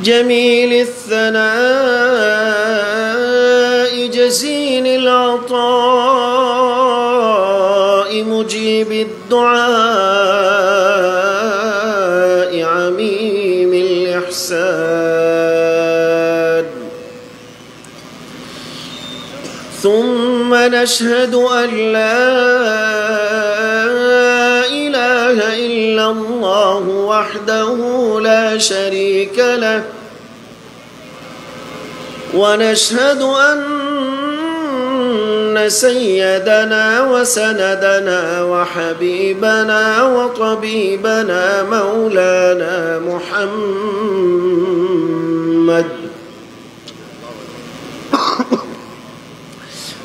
جميل الثناء جزيل العطاء مجيب الدعاء عميم الإحسان ثم نشهد أن لا إله إلا الله وحده لا شريك له ونشهد أن سيدنا وسندنا وحبيبنا وطبيبنا مولانا محمد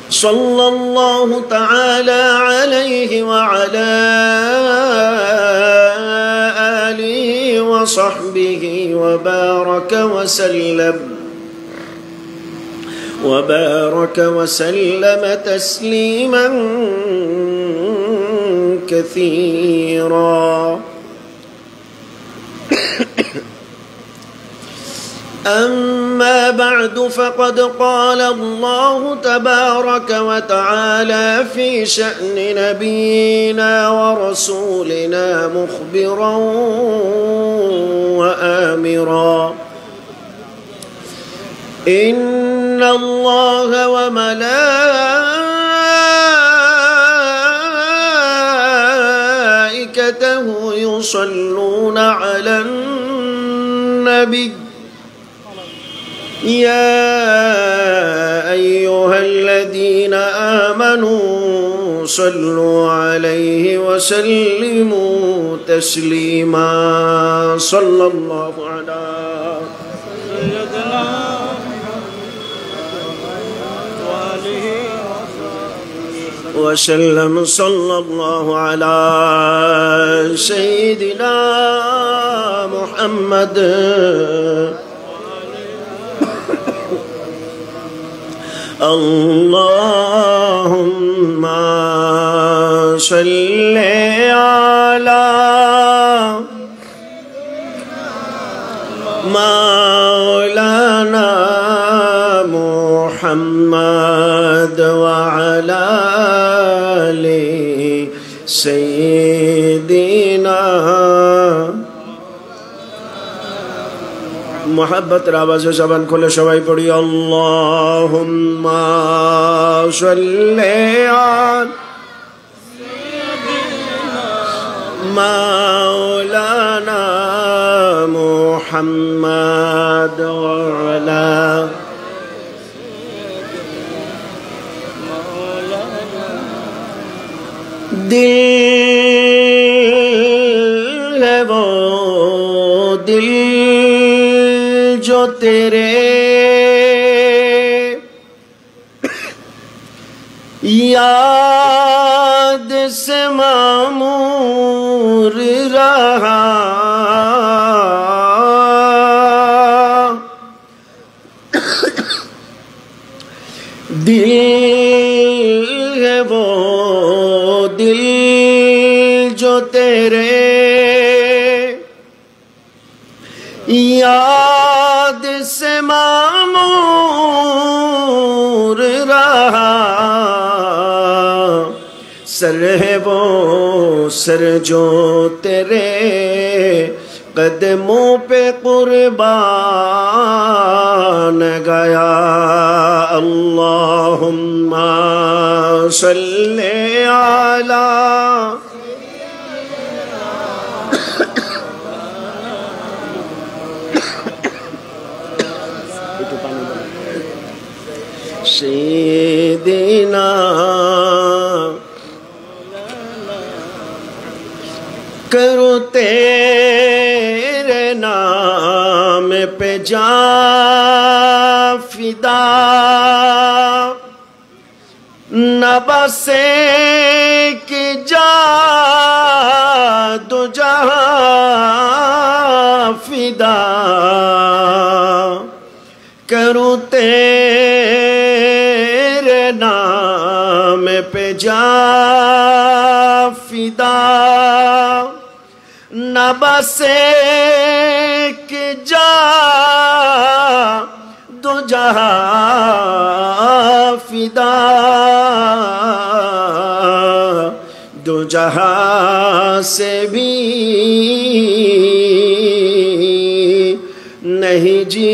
صلى الله تعالى عليه وعلى آله وصحبه وبارك وسلم تسليما كثيرا. أما بعد فقد قال الله تبارك وتعالى في شأن نبينا ورسولنا مخبرا وآمرا إن الله وملائكته يصلون على النبي يا أيها الذين آمنوا صلوا عليه وسلموا تسليما. صلى الله على سيدنا وسلم. صلى الله على سيدنا محمد اللهم صل على مولانا محمد وعلى آل سيدنا मोहब्बत आवाज़ ज़बान खोले सबाई पढ़ी अल्लाहुम्मा सल्ली अला मौलाना मुहम्मद वअला दिल है वो दिल जो तेरे याद से मामूर रहा दिल है वो दिल जो तेरे याद से मामूर रहा सर है वो सर जो तेरे कदमों पे कुर्बान गया अल्लाहुम्मा सल्ली अला सैयदना करो तेरे नाम पे जा फिदा न बसे कि जा दो जहां फिदा करूं तेरे नाम पे जा फिदा न बसे एक जा दो जहां फिदा, दो जहां से भी नहीं जी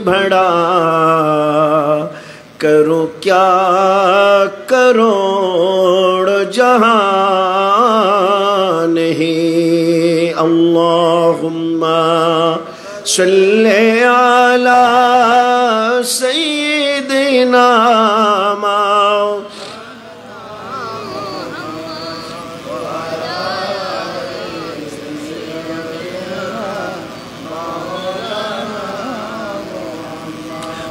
भड़ा, करो क्या करोड़ जहां नहीं। अल्लाहुम्मा सल्ले अला सय्यिदिना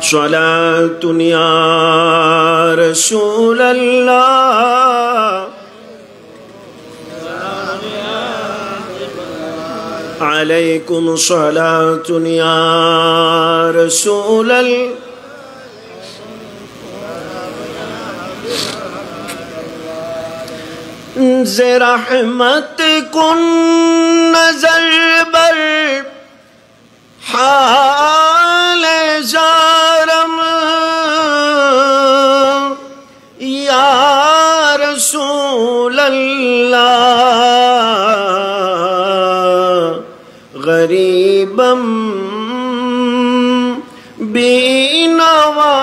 सलातुन या रसूल अल्लाह अलैकुम सलातुन या रसूल ज़े रहमत कुन नज़र बर हाल ज़ारम या रसूल अल्लाह गरीबम बीनवायम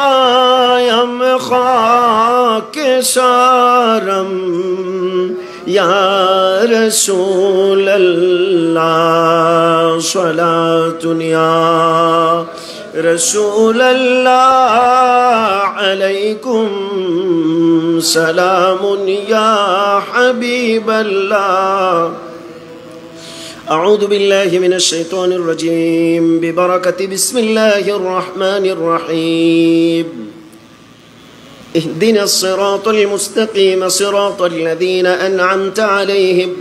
खाके सारम या रसूल अल्लाह सलातुन या रसूल अल्लाह अलैकुम सलामुन या हबीब अल्लाह। अऊज़ु बिल्लाहि मिनश शैतानिर रजीम बिबरकति बिस्मिल्लाहिर रहमानिर रहीम। इहदिनस सिरातल मुस्तकीम सिरातल लज़ीना अनअमता अलैहिम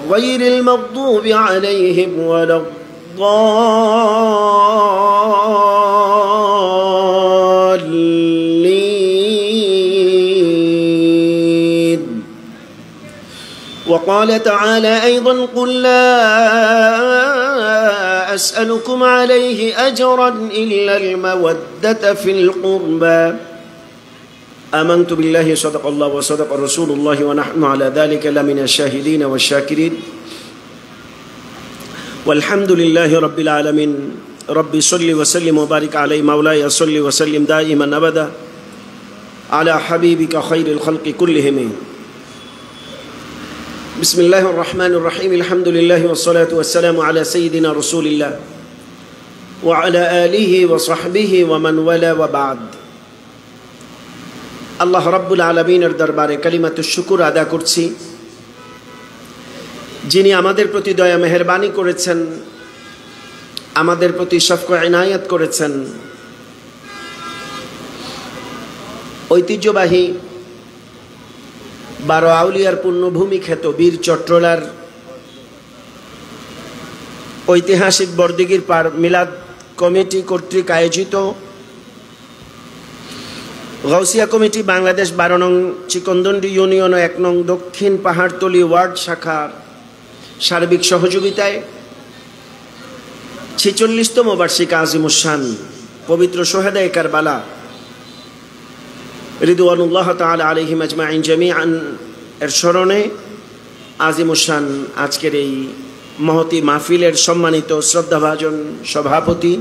गैरिल मग़दूबि अलैहिम वलद्दाल्लीन। वक़ाल तआला अयज़न क़ुल ला अस्अलुकुम अलैहि अजरन इल्लल मवद्दत फिल क़ुर्बा। आमन्तु बिल्लाहि सदक़ल्लाहु व सदक़ रसूलुल्लाहि व नहनु अला ज़ालिका लमिनश शाहिदीन वश्शाकिरीन। वल्हम्दुलिल्लाहि रब्बिल आलमीन। रब्बि सल्लि व सल्लिम व बारिक अलैहि मौलाय सल्लि व सल्लिम दाइमन अबदा अला हबीबिका खैरिल खल्क़ि कुल्लिहिम। बिस्मिल्लाहिर रहमानिर रहीम। अल्हम्दुलिल्लाहि वस्सलातु वस्सलामु अला सय्यिदिना रसूलिल्लाह व अला आलिहि व सहबिहि व मन वाला व बाद। আল্লাহ রাব্বুল আলামিনের দরবারে কালিমাতুশ শুকর আদা করছি, যিনি আমাদের প্রতি দয়া মেহেরবানি করেছেন, আমাদের প্রতি শফক ইনায়াত করেছেন। ঐতিহ্যবাহী 12 আউলিয়ার পুণ্যভূমি খ্যাত বীর চট্টলার ঐতিহাসিক বরদিগির পার মিলাদ কমিটি কর্তৃক আয়োজিত গাউসিয়া কমিটি বাংলাদেশ 12 নং চিকনদন্ডি ইউনিয়ন ও 1 নং দক্ষিণ পাহাড়তলি ওয়ার্ড শাখার সার্বিক সহযোগিতায় 46তম বার্ষিক আজিমুশ-শান পবিত্র সোহাদায়ে কারবালা রিদওয়ানুল্লাহ তাআলা আলাইহিম আজমাইন জামিআন এর স্মরণে আজিমুশ-শান আজকের এই মহতি মাহফিলের সম্মানিত শ্রদ্ধাভাজন সভাপতি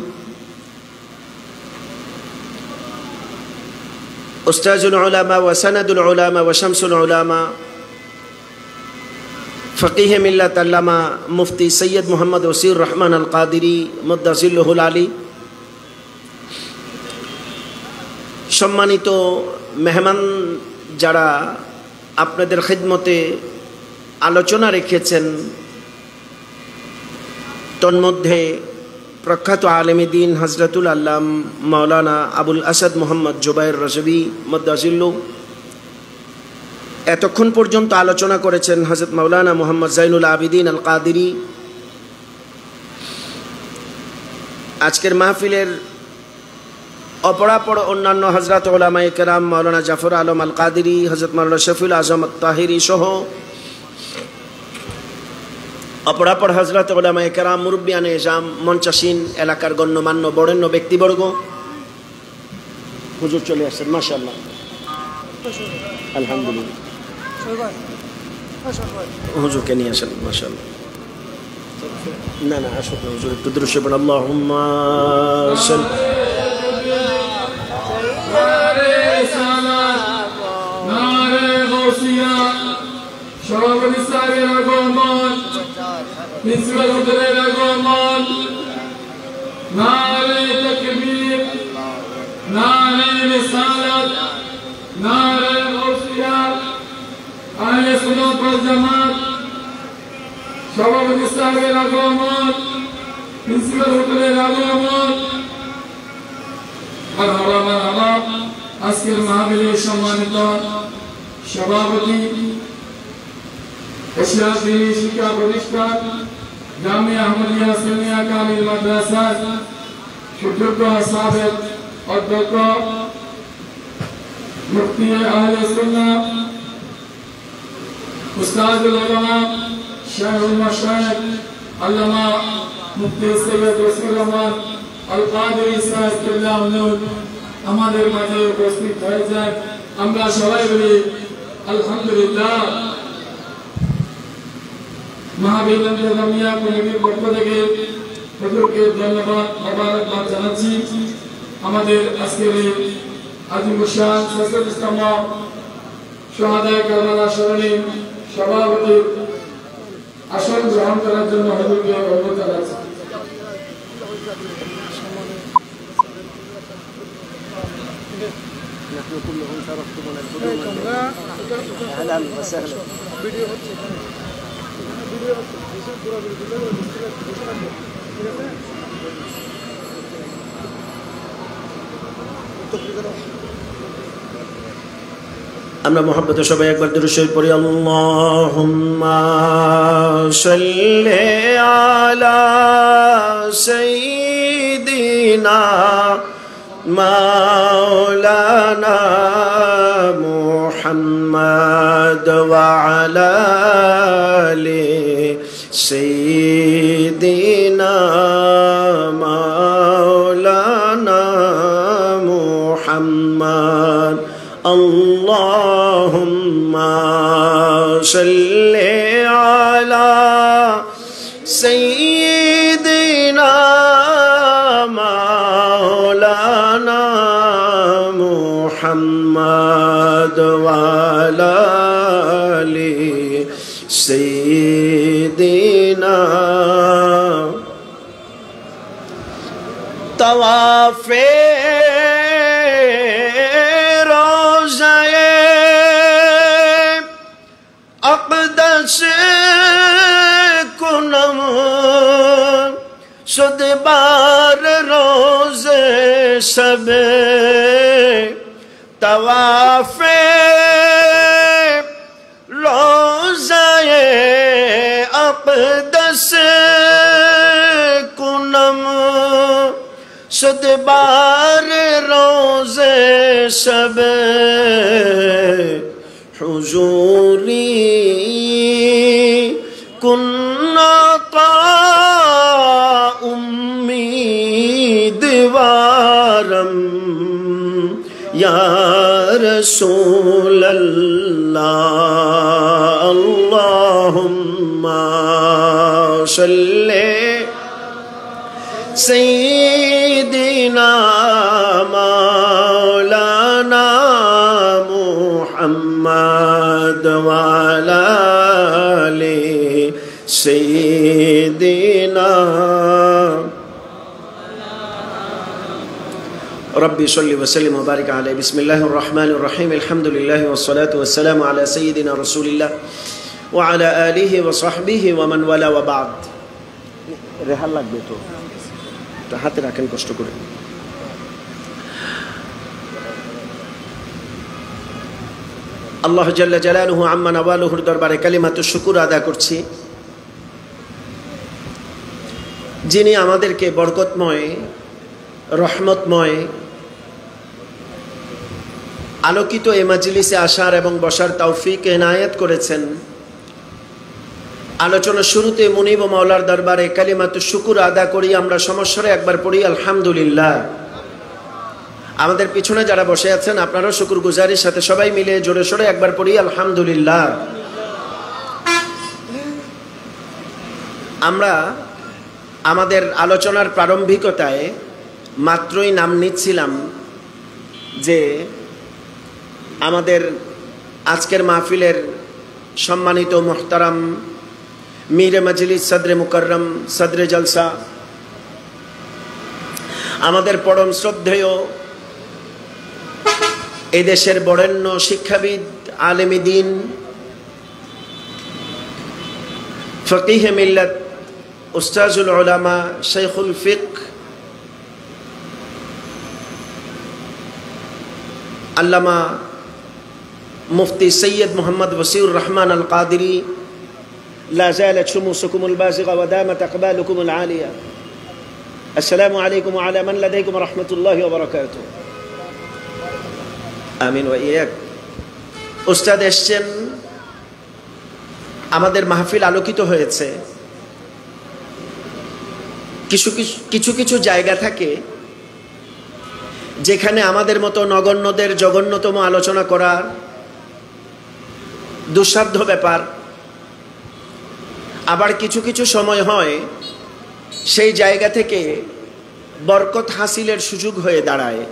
উস্তাজুল উলামা ওয়া সানাদুল উলামা ওয়া শামসুল উলামা ফকিহ মিল্লাত আল্লামা মুফতি সৈয়দ মুহাম্মদ ওসির রহমান আল কাদিরি মুদ্দাসিল্লুহুল আলী, সম্মানিত মেহমান যারা আপনাদের খিদমতে আলোচনা রেখেছেন, তন্মধ্যে প্রখ্যাত আলেমে দ্বীন হযরতুল আল্লাম মাওলানা আবুল আসাদ মোহাম্মদ জুবায়ের রজভী মুদ্দাসিল্লু, এতক্ষণ পর্যন্ত আলোচনা করেছেন হযরত মাওলানা মুহাম্মদ জাইনুল আবিদিন আল কাদিরি। আজকের মাহফিলের অপরাপর অন্যান্য হযরত উলামায়ে কেরাম মাওলানা জাফর আলম আল কাদিরি, হযরত মাওলানা শফিউল আজম আত তাহিরি সহ অপরাপর হযরত উলামায়ে কেরাম, মুরব্বিয়ানে ইজাম, মঞ্চাসীন, এলাকার গণ্যমান্য বরেণ্য ব্যক্তিবর্গ, হুজুর চলে আসছেন মাশাআল্লাহ, আলহামদুলিল্লাহ। হুজুরকে নিয়ে আসেন মাশাআল্লাহ। না না আসুক না হুজুর, একটু দরুদ শরীফ আল্লাহুম্মা সাল্লি নারে গৌসিয়া সভাপতি সাহেবের আগমন, প্রিন্সিপাল হুজুরের আগমন, নারে তাকবীর, নারে রিসালাত, নারে গৌসিয়া, আহলে সুন্নাত ওয়াল জামাত, সভাপতি সাহেবের আগমন, প্রিন্সিপাল হুজুরের আগমন। মারহাবা মারহাবা। আজকের মাহফিলের সম্মানিত সভাপতি, এশিয়া দিনী শিক্ষা প্রতিষ্ঠান জামিয়া আহমদিয়া সুন্নিয়া কামিল মাদ্রাসার সুযোগ্য সাবেক অধ্যক্ষ মুফতি আহলে সুন্নাহ উস্তাদুল উলামা শাইখুল মাশায়েখ আল্লামা মুফতি সৈয়দ রসুল রহমান আল কাদেরী সাহেব কিবলা নূর আমাদের মাঝে উপস্থিত হয়েছেন। আমরা সবাই বলি আলহামদুলিল্লাহ। মাহফিল জামিয়া কমিটির পক্ষ থেকে হুজুরকে ধন্যবাদ মোবারকবাদ জানাচ্ছি। আমাদের আজকের এই আজিমুশান ৪৬তম শাহাদায়ে কারবালা স্মরণে সভাপতির আসন গ্রহণ করার জন্য হুজুরকে অনুরোধ জানাচ্ছি। আমরা মুহাব্বতে সবাই একবার দুরূদ শরীফ পড়ি। আল্লাহুম্মা সাল্লি আলা সাইয়্যিদিনা মাওলানা মুহাম্মদ ওয়া আলা আলি সাইয়্যিদিনা মাওলানা মুহাম্মদ। اللهم صل على سيدنا مولانا محمد وعلى آل سيدنا طواف अक़दस कुनम शुद बार रोज़े सब तवाफ़े रोज़ाए अक़दस कुनम शुद बार रोज़े सब हुजूरी कुन्ना ता उम्मीदवारम या रसूल अल्लाह। अल्लाहुम्मा सल्ले सय्यिदिना मौलाना मुहम्मद वाला ले सय्यिदिना रब्बी सल्लि व सल्लिम व बारिक अलैहि। बिस्मिल्लाहिर रहमानिर रहीम। अल्हम्दुलिल्लाहि वस्सलातु वस्सलामु अला सय्यिदिना रसूलिल्लाह व अला आलिहि व सहबिहि व मान वाला व बाद। रेहाल লাগবে তো, হাতে রাখেন কষ্ট করে। আল্লাহ জাল্লা জালালুহু আম্মা নাওয়ালুহুর দরবারে কালিমাতু শুকর আদা করছি, যিনি আমাদেরকে বরকতময়, রহমতময়, আলোকিত এ মাজলিসে আসার এবং বসার তৌফিক এনায়েত করেছেন। আলোচনার শুরুতে মুনিব ও মাওলার দরবারে কালিমাতু শুকুর আদা করি। আমরা সমস্যারে একবার পড়ি আলহামদুলিল্লাহ। আমাদের পিছনে যারা বসে আছেন আপনারাও শুকুর গুজারির সাথে সবাই মিলে জোরে সোরে একবার পড়ি আলহামদুলিল্লাহ। আমরা আমাদের আলোচনার প্রারম্ভিকতায় মাত্রই নাম নিচ্ছিলাম যে আমাদের আজকের মাহফিলের সম্মানিত মোহতারাম মীর মজলিস সদরে মুকররম সদরে জলসা, আমাদের পরম শ্রদ্ধেয় এদেশের বরেণ্য শিক্ষাবিদ, আলেমে দ্বীন, ফকিহে মিল্লাত, উস্তাজুল উলামা, শাইখুল ফিকহ, আল্লামা মুফতি সৈয়দ মোহাম্মদ ওয়াসিউর রহমান আল কাদেরী, লা যালাত শুমুসুকুমুল বাযিগা ওয়া দামাত আকবালুকুমুল আলিয়া। আসসালামু আলাইকুম ওয়া আলা মান লাদাইকুম রাহমাতুল্লাহি ওয়া বারাকাতুহু। আমিন ওয়া ইয়াক। উস্তাদ এসেছেন, আমাদের মাহফিল আলোকিত হয়েছে। কিছু কিছু জায়গা থাকে যেখানে আমাদের মতো নগণ্যদের জঘন্যতম আলোচনা করার দুঃসাধ্য ব্যাপার। আবার কিছু কিছু সময় হয় সেই জায়গা থেকে বরকত হাসিলের সুযোগ হয়ে দাঁড়ায়।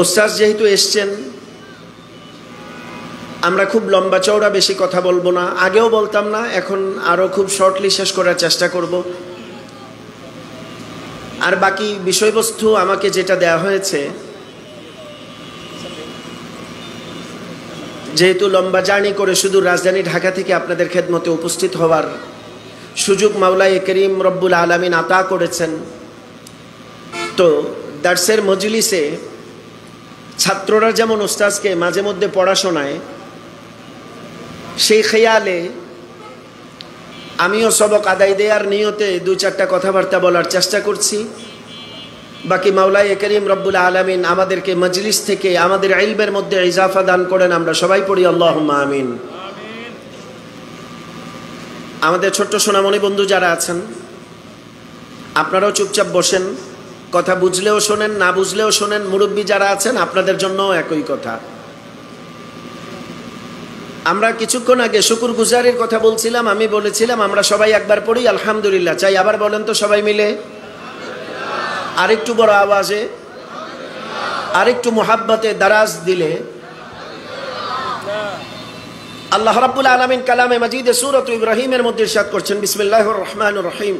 ওস্তাদ যেহেতু এসছেন, আমরা খুব লম্বা চওড়া বেশি কথা বলবো না, আগেও বলতাম না, এখন আরো খুব শর্টলি শেষ করার চেষ্টা করব। আর বাকি বিষয়বস্তু আমাকে যেটা দেয়া হয়েছে, যেহেতু লম্বা জার্নি করে শুধু রাজধানী ঢাকা থেকে আপনাদের খেদমতে উপস্থিত হওয়ার সুযোগ মাওলায়ে করিম রব্বুল আলামিন আতা করেছেন, তো দার্সের মজলিসে ছাত্ররা যেমন উস্তাদকে মাঝে মধ্যে পড়াশোনায়, সেই খেয়ালে আমিও সবক আদায় দেওয়ার নিয়তে দুই চারটা কথাবার্তা বলার চেষ্টা করছি। বাকি মাওলায়ে করিম রব্বুল আলামিন আমাদেরকে মজলিস থেকে আমাদের ইলমের মধ্যে ইজাফা দান করেন। আমরা সবাই পড়ি আল্লাহুম্মা আমিন। আমাদের ছোট্ট সোনামণি বন্ধু যারা আছেন, আপনারাও চুপচাপ বসেন, কথা বুঝলেও শোনেন, না বুঝলেও শোনেন। মুরব্বী যারা আছেন আপনাদের জন্য একই কথা। আমরা কিছুক্ষণ আগে শুকুর গুজারির কথা বলছিলাম। আমি বলেছিলাম আমরা সবাই একবার পড়ি আলহামদুলিল্লাহ। চাই আবার বলেন তো সবাই মিলে, আরেকটু বড় আওয়াজে, আরেকটু মোহাব্বতে দারাজ দিলে। আল্লাহ রাব্বুল আলামিন কালামে মাজিদে সূরাত ইব্রাহিমের মধ্যে ইরশাদ করছেন, বিসমিল্লাহির রহমানির রহিম,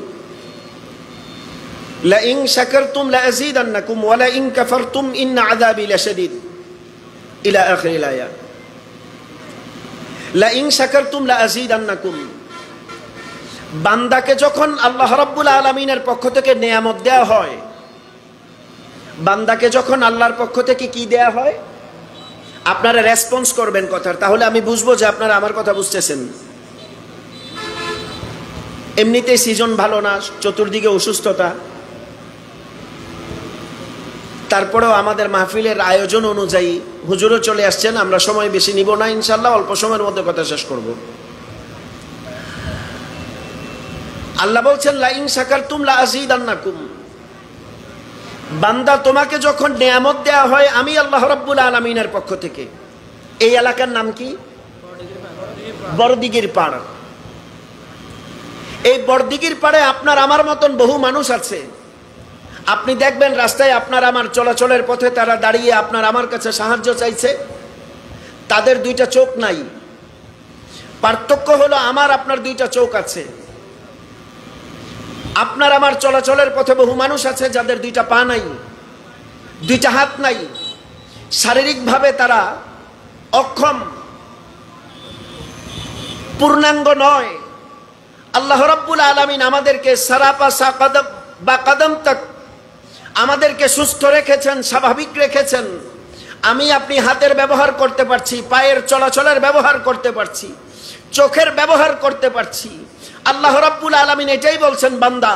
লা ইন শাকারতুম লা আযীদান্নাকুম ওয়া লা ইন কাফারতুম ইন্না আযাবি লাশাদীদ ইলা আখিরিল আয়াত। লা ইন শাকারতুম লা আযীদান্নাকুম। বান্দাকে যখন আল্লাহ রাব্বুল আলামিনের পক্ষ থেকে নেয়ামত দেয়া হয়, বান্দাকে যখন আল্লাহর পক্ষ থেকে কি দেয়া হয়, আপনারা রেসপন্স করবেন কথার, তাহলে আমি বুঝবো যে আপনারা আমার কথা বুঝতেছেন। এমনিতেই সিজন ভালো না, চতুর্দিকে অসুস্থতা, তারপরেও আমাদের মাহফিলের আয়োজন অনুযায়ী হুজুরও চলে আসছেন। আমরা সময় বেশি নিব না, ইনশাআল্লাহ অল্প সময়ের মধ্যে কথা শেষ করব। আল্লাহ বলছেন, লা ইন শাকারতুম লা আযীদান্নাকুম। বান্দা তোমাকে যখন নিয়ামত দেয়া হয় আমি আল্লাহ রাব্বুল আলামিনের পক্ষ থেকে। এই এলাকার নাম কি? বড়দিঘির পাড়। এই বড়দিঘির পাড়ে আপনার আমার মতন বহু মানুষ আছে। আপনি দেখবেন রাস্তায় আপনার আমার চলাচলের পথে তারা দাঁড়িয়ে আপনার আমার কাছে সাহায্য চাইছে। তাদের দুইটা চোখ নাই, পার্থক্য হলো আমার আপনার দুইটা চোখ আছে। আপনার আমার চলাচলের পথে বহু মানুষ আছে যাদের দুইটা পা নাই, দুইটা হাত নাই, শারীরিকভাবে তারা অক্ষম, পূর্ণাঙ্গ নয়। আল্লাহ রাব্বুল আলামিন আমাদেরকে সারাপা সাকাদম বা কদম তক আমাদেরকে সুস্থ রেখেছেন, স্বাভাবিক রেখেছেন। আমি আপনি হাতের ব্যবহার করতে পারছি, পায়ের চলাচলের ব্যবহার করতে পারছি, চোখের ব্যবহার করতে পারছি। আল্লাহ রাব্বুল আলামিন এটাই বলছেন, বান্দা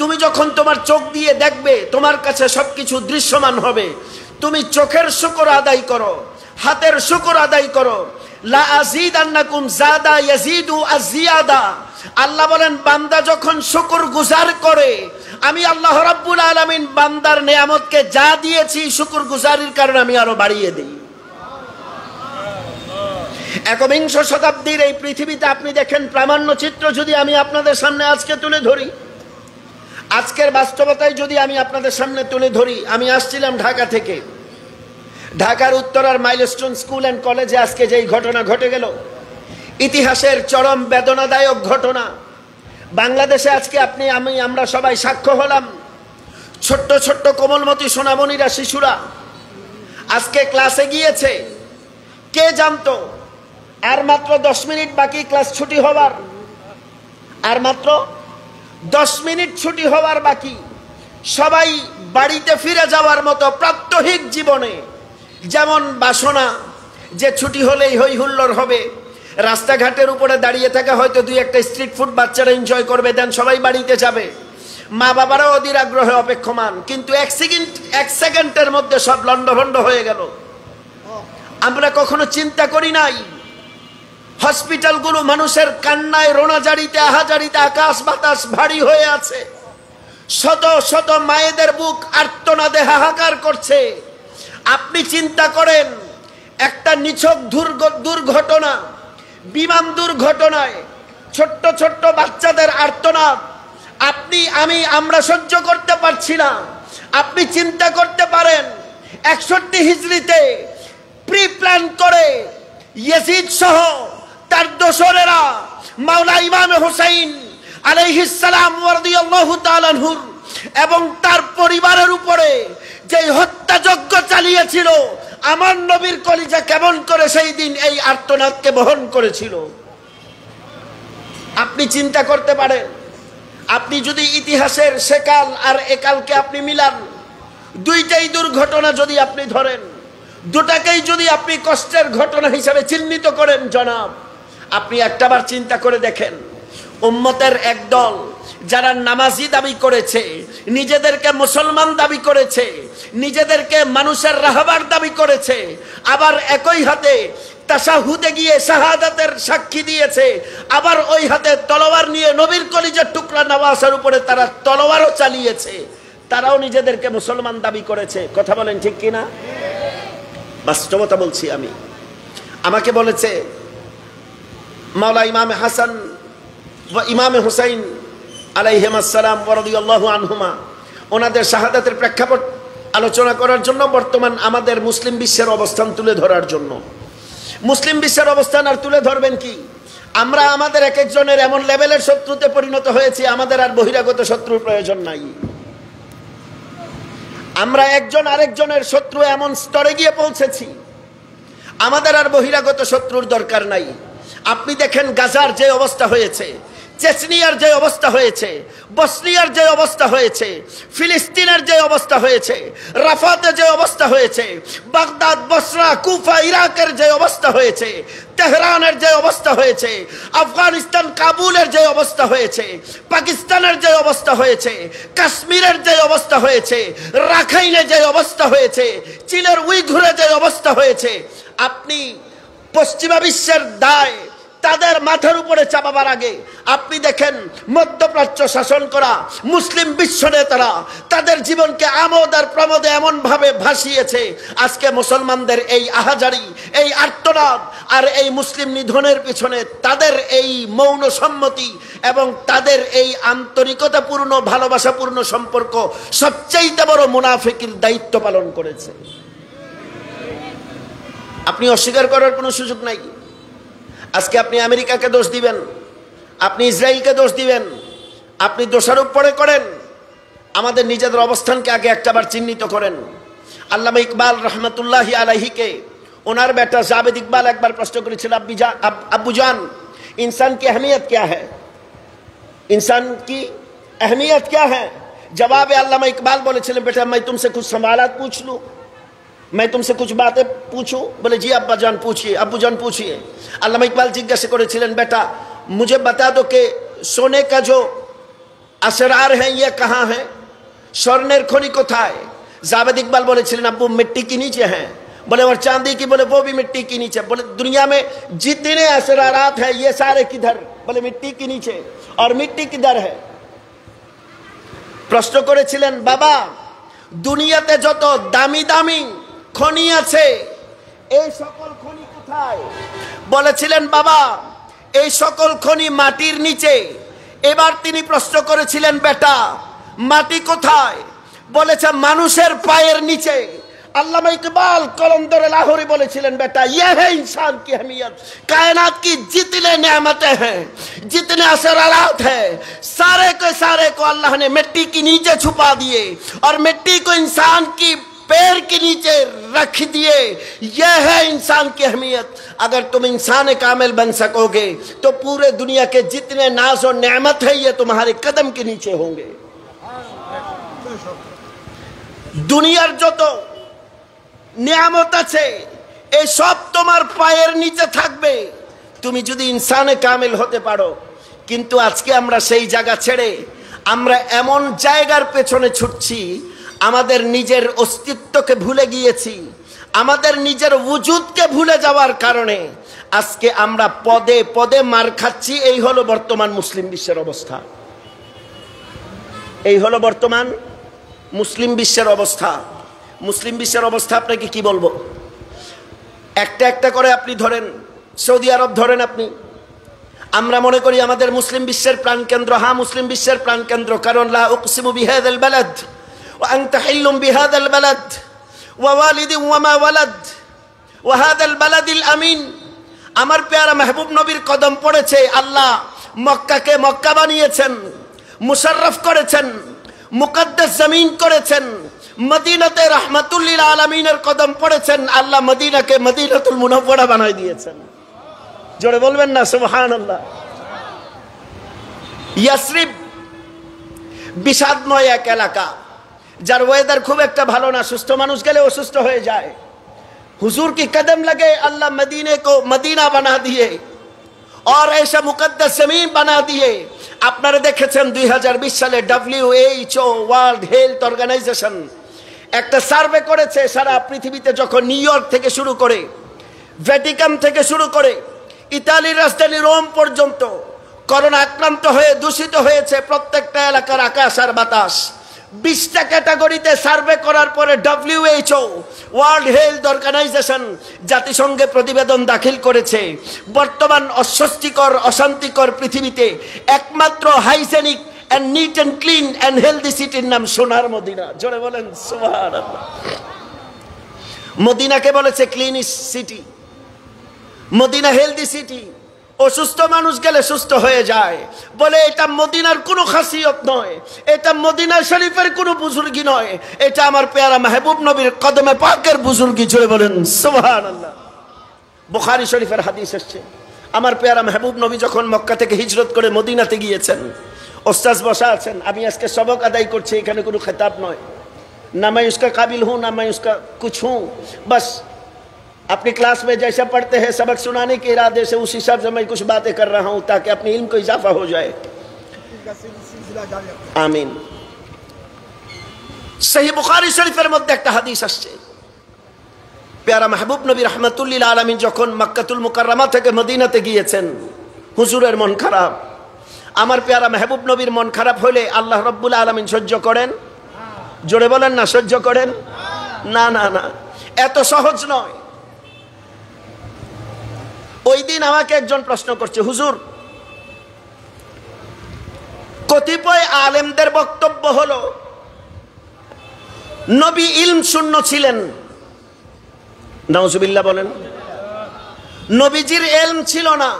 তুমি যখন তোমার চোখ দিয়ে দেখবে তোমার কাছে সবকিছু দৃশ্যমান হবে। তুমি চোখের শুকর আদায় করো, হাতের শুকর আদায় করো। লা আযীদান্নাকুম যাদা ইয়াযীদু আযিয়াদা। আল্লাহ বলেন বান্দা যখন শুকর গুজার করে, আমি আল্লাহ রাব্বুল আলামিন বান্দার নেয়ামতকে যা দিয়েছি শুকর গুজারির কারণে আমি আরো বাড়িয়ে দিই। একবিংশ শতাব্দীর এই পৃথিবীতে আপনি দেখেন প্রামাণ্য চিত্র যদি আমি আপনাদের সামনে আজকে তুলে ধরি, আজকের বাস্তবতায় যদি আমি আপনাদের সামনে তুলে ধরি। আমি আসছিলাম ঢাকা থেকে, ঢাকার উত্তরার মাইলস্টোন স্কুল অ্যান্ড কলেজে আজকে যেই ঘটনা ঘটে গেল, ইতিহাসের চরম বেদনাদায়ক ঘটনা। বাংলাদেশে আজকে আপনি আমি আমরা সবাই সাক্ষ্য হলাম। ছোট্ট ছোট্ট কোমলমতি সোনামণিরা, শিশুরা আজকে ক্লাসে গিয়েছে। কে জানতো আর মাত্র 10 মিনিট বাকি ক্লাস ছুটি হবার, আর মাত্র 10 মিনিট ছুটি হওয়ার বাকি। সবাই বাড়িতে ফিরে যাওয়ার মতো প্রাত্যহিক জীবনে যেমন বাসনা যে ছুটি হলেই হই হুল্লোড় হবে, রাস্তাঘাটের উপরে দাঁড়িয়ে থাকা হয়তো দুই একটা স্ট্রিট ফুড বাচ্চারা এনজয় করবে, দেন সবাই বাড়িতে যাবে, মা বাবারাও অধীর আগ্রহে অপেক্ষমান। কিন্তু এক সেকেন্ডের মধ্যে সব লন্ডভন্ড হয়ে গেল। আমরা কখনো চিন্তা করি নাই হসপিটালগুলো মানুষের কান্নায়, রোনাজারিতে, আহাজারিতে আকাশ বাতাস ভারী হয়ে আছে। শত শত মায়েদের বুক আর্তনাদে হাহাকার করছে। আপনি চিন্তা করেন একটা নিছক দুর্ঘটনা, বিমান দুর্ঘটনায় ছোট্ট ছোট্ট বাচ্চাদের আর্তনাদ আমরা সহ্য করতে পারছি না। আপনি চিন্তা করতে পারেন 61 হিজরিতে প্রি প্ল্যান করে ইয়াজিদ সহ তার দোসরেরা মাওলা ইমাম হুসাইন আলাইহিস সালাম রাদিয়াল্লাহু তাআলা আনহু এবং তার পরিবারের উপরে যে হত্যাযজ্ঞ চালিয়েছিল, আমার নবীর কলিজা কেমন করে সেই দিন এই আর্তনাদকে বহন করেছিল। আপনি চিন্তা করতে পারেন, আপনি যদি ইতিহাসের সেকাল আর একালকে আপনি মিলান, দুইটাই দুর্ঘটনা যদি আপনি ধরেন, দুটাকেই যদি আপনি কষ্টের ঘটনা হিসাবে চিহ্নিত করেন জনাব, আপনি একটাবার চিন্তা করে দেখেন, উম্মতের একদল যারা নামাজি দাবি করেছে, নিজেদেরকে মুসলমান দাবি করেছে, নিজেদেরকে মানুষের রাহবার দাবি করেছে, আবার একই হাতে তাশাহুদে গিয়ে শাহাদাতের সাক্ষী দিয়েছে, আবার ওই হাতে তলোয়ার নিয়ে নবীর কলিজার টুকরা নওয়াজের উপরে তারা তলোয়ারও চালিয়েছে, তারাও নিজেদেরকে মুসলমান দাবি করেছে। কথা বলেন ঠিক কিনা? বাস্তবতা বলছি আমি। আমাকে বলেছে মাওলা ইমাম হাসান ওয়া ইমাম হুসাইন আলাইহিমাস সালাম ওয়া রাদিয়াল্লাহু আনহুমা, ওনাদের শাহাদাতের প্রেক্ষাপট আলোচনা করার জন্য, বর্তমান আমাদের মুসলিম বিশ্বের অবস্থান তুলে ধরার জন্য। মুসলিম বিশ্বের অবস্থান আর তুলে ধরবেন কি? আমরা আমাদের এক একজনের এমন লেভেলের শত্রুতে পরিণত হয়েছি, আমাদের আর বহিরাগত শত্রুর প্রয়োজন নাই। আমরা একজন আরেকজনের শত্রু এমন স্তরে গিয়ে পৌঁছেছি, আমাদের আর বহিরাগত শত্রুর দরকার নাই। আপনি দেখেন গাজার যে অবস্থা হয়েছে, চেচনিয়ার যে অবস্থা হয়েছে, বসনিয়ার যে অবস্থা হয়েছে, ফিলিস্তিনের যে অবস্থা হয়েছে, রাফাতে যে অবস্থা হয়েছে, বাগদাদ, বসরা, কুফা, ইরাকের যে অবস্থা হয়েছে, তেহরানের যে অবস্থা হয়েছে, আফগানিস্তান কাবুলের যে অবস্থা হয়েছে, পাকিস্তানের যে অবস্থা হয়েছে, কাশ্মীরের যে অবস্থা হয়েছে, রাখাইনে যে অবস্থা হয়েছে, চীনের উইঘুরে যে অবস্থা হয়েছে, আপনি পশ্চিমা বিশ্বের দায় তাদের মাথার উপরে চাপাবার আগে আপনি দেখেন মধ্যপ্রাচ্য শাসন করা মুসলিম বিশ্ব নেতারা তাদের জীবনকে আমোদ আর প্রমোদে এমন ভাবে ভাসিয়েছে, আজকে মুসলমানদের এই আহাজারি, এই আর্তনাদ আর এই মুসলিম নিধনের পিছনে তাদের এই মৌন সম্মতি এবং তাদের এই আন্তরিকতাপূর্ণ ভালোবাসাপূর্ণ সম্পর্ক সবচেয়ে বড় মুনাফিকের দায়িত্ব পালন করেছে। আপনি অস্বীকার করার কোনো সুযোগ নাই। আজকে আপনি আমেরিকাকে দোষ দিবেন, আপনি ইসরায়েলকে দোষ দিবেন, আপনি দোষারোপ পরে করেন। আমাদের নিজেদের অবস্থানকে আগে একটাবার চিহ্নিত করেন। আল্লামা ইকবাল রহমতুল্লাহি আলাইহিকে ওনার বেটা জাবেদ ইকবাল একবার প্রশ্ন করেছিল, আব্বুজান इंसान की अहमियत क्या है, इंसान की अहमियत क्या है? जवाब अल्लामा इकबाल बोलेছিলেন, बेटा मैं तुमसे कुछ सवालात पूछ लूं, मैं तुमसे कुछ बातें पूछूं? बोले जी अब्बा जान पूछिए, अब्बू जान पूछिए। अल्लामा इकबाल जिज्ञासा করেছিলেন, बेटा मुझे बता दो कि सोने का जो असरार है ये कहाँ है, স্বর্ণের খনি কোথায়, जावेद इकबाल बोलेছিলেন अब्बू मिट्टी के नीचे हैं, बोले और चांदी की, बोले वो भी मिट्टी के नीचे। बोले दुनिया में जितने असरारात है ये सारे किधर? बोले मिट्टी के नीचे। और मिट्टी किधर है? प्रश्न করেছিলেন বাবা দুনিয়াতে যত দামি দামি খনি আছে এই সকল খনি কোথায়? বলেছিলেন বাবা এই সকল খনি মাটির নিচে। এবার তিনি প্রশ্ন করেছিলেন বেটা মাটি কোথায়? বলেছে মানুষের পায়ের নিচে। अल्लामा इकबाल कलंदर लाहौरी बोलेছিলেন बेटा यह है इंसान की अहमियत। कायनात की जितने नेमतें हैं, जितने असरारात हैं, सारे को अल्लाह ने मिट्टी के नीचे छुपा दिए और मिट्टी को इंसान की पैर के नीचे रख दिए। यह है इंसान की अहमियत। अगर तुम इंसान कामिल बन सकोगे तो पूरे दुनिया के जितने नाज और नेमत है ये तुम्हारे कदम के नीचे होंगे। दुनियार जो तो নিয়ামত আছে এই সব তোমার পায়ের নিচে থাকবে তুমি যদি ইনসানে কামিল হতে পারো। কিন্তু আজকে আমরা সেই জায়গা ছেড়ে আমরা এমন জায়গার পেছনে ছুটছি, আমাদের নিজের অস্তিত্বকে ভুলে গিয়েছি, আমাদের নিজের ওজুদকে ভুলে যাওয়ার কারণে আজকে আমরা পদে পদে মার খাচ্ছি। এই হলো বর্তমান মুসলিম বিশ্বের অবস্থা। এই হলো বর্তমান মুসলিম বিশ্বের অবস্থা। মুসলিম বিশ্বের অবস্থা আপনাকে কি বলবো? একটা একটা করে আপনি ধরেন, সৌদি আরব ধরেন আপনি। আমরা মনে করি আমাদের মুসলিম বিশ্বের প্রাণকেন্দ্র। হ্যাঁ মুসলিম বিশ্বের প্রাণকেন্দ্র, কারণ লা উকসিমু বিহাদাল বালাদ ওয়া আনতা হিল্লুম বিহাদাল বালাদ ওয়া ওয়ালিদি ওয়া মা ওয়ালাদ ওয়া হাদাল বালাদিল আমিন। আমার প্যারা মাহবুব নবীর কদম পড়েছে। আল্লাহ মক্কাকে মক্কা বানিয়েছেন, মুশাররফ করেছেন, মুকদ্দাস জমিন করেছেন। মদিনাতে রাহমাতুল লিল আলামিনের কদম পড়েছেন, আল্লাহ মদিনাকে মদিনাতুল মুনাওয়ারা বানাই দিয়েছেন। জোরে বলবেন না সুবহানাল্লাহ। ইয়াসরিব বিষাদময় এক এলাকা, যার ওয়েদার খুব একটা ভালো না, সুস্থ মানুষ গেলে অসুস্থ হয়ে যায়। হুজুর কি কদম लगे अल्लाह मदीने को मदीना बना दिए और ऐसा मुकद्दस जमीन बना दिए। আপনারা দেখেছেন 2020 সালে WHO ওয়ার্ল্ড হেলথ অর্গানাইজেশন একটা সার্ভে করেছে সারা পৃথিবীতে, যখন নিউ ইয়র্ক থেকে শুরু করে, ভ্যাটিকান থেকে শুরু করে, ইতালির রাজধানী রোম পর্যন্ত করোনা আক্রান্ত হয়ে দূষিত হয়েছে প্রত্যেকটা এলাকার আকাশ আর বাতাস। 20টা ক্যাটাগরিতে সার্ভে করার পরে WHO ওয়ার্ল্ড হেলথ অর্গানাইজেশন জাতিসংঘে প্রতিবেদন দাখিল করেছে বর্তমান অস্বস্তিকর অশান্তিকর পৃথিবীতে একমাত্র hygienic and neat and clean and healthy সিটির নাম সোনার মদিনা। জোরে বলেন সুবহানাল্লাহ। মদিনাকে বলেছে clean city, Medina healthy city. অসুস্থ মানুষ গেলে সুস্থ হয়ে যায়, বলে এটা মদিনার কোনো খাসিয়ত নয়, এটা মদিনা শরীফের কোনো বুজুর্গি নয়, এটা আমার পেয়ারা মাহবুব নবীর কদমে পাকের বুজুর্গি। জোরে বলেন সুবহানাল্লাহ। বুখারী শরীফের হাদিস এসেছে, আমার পেয়ারা মাহবুব নবী যখন মক্কা থেকে হিজরত করে মদিনাতে গিয়েছেন, ওস্তাদ বসা আছেন, আমি আজকে সবক আদায় করছি, এখানে কোনো খেতাব নয়, না मैं उसका काबिल हूँ ना मैं उसका कुछ हूँ, बस अपनी क्लास में जैसा पढ़ते हैं सबक सुनाने के इरादे से उस हिसाब से मैं कुछ बातें कर रहा हूँ ताकि अपने इल्म को इजाफा हो जाए। आमीन। सही बुखारी शरीफের মধ্যে একটা হাদিস আসছে, প্যারা মাহবুব নবী রাহমাতুল লিল আলামিন যখন মক্কাতুল মুকাররমা থেকে মদিনাতে গিয়েছেন, হুজুরের মন খারাপ। আমার প্যারা মাহবুব নবীর মন খারাপ হলে আল্লাহ রাব্বুল আলামিন সহ্য করেন? জোরে বলেন না, সহ্য করেন? না না না, এত সহজ নয়। ওই দিন আমাকে একজন প্রশ্ন করছে, হুজুর কতিপয় আলেমদের বক্তব্য হলো নবী ইলম শূন্য ছিলেন। নাউজুবিল্লাহ বলেন। নবীজির ইলম ছিল না,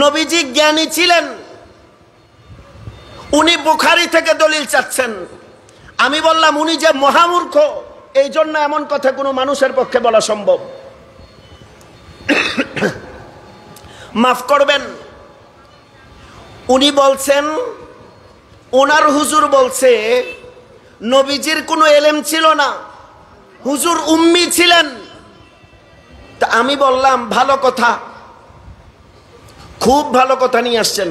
নবীজি জ্ঞানী ছিলেন। উনি বুখারী থেকে দলিল চাচ্ছেন। আমি বললাম উনি যে মহামূর্খ, এই জন্য এমন কথা কোনো মানুষের পক্ষে বলা সম্ভব। মাফ করবেন, উনি বলছেন ওনার হুজুর বলছে নবীজির কোনো ইলম ছিল না, হুজুর উম্মি ছিলেন। তা আমি বললাম ভালো কথা, খুব ভালো কথা নিয়ে আসছেন।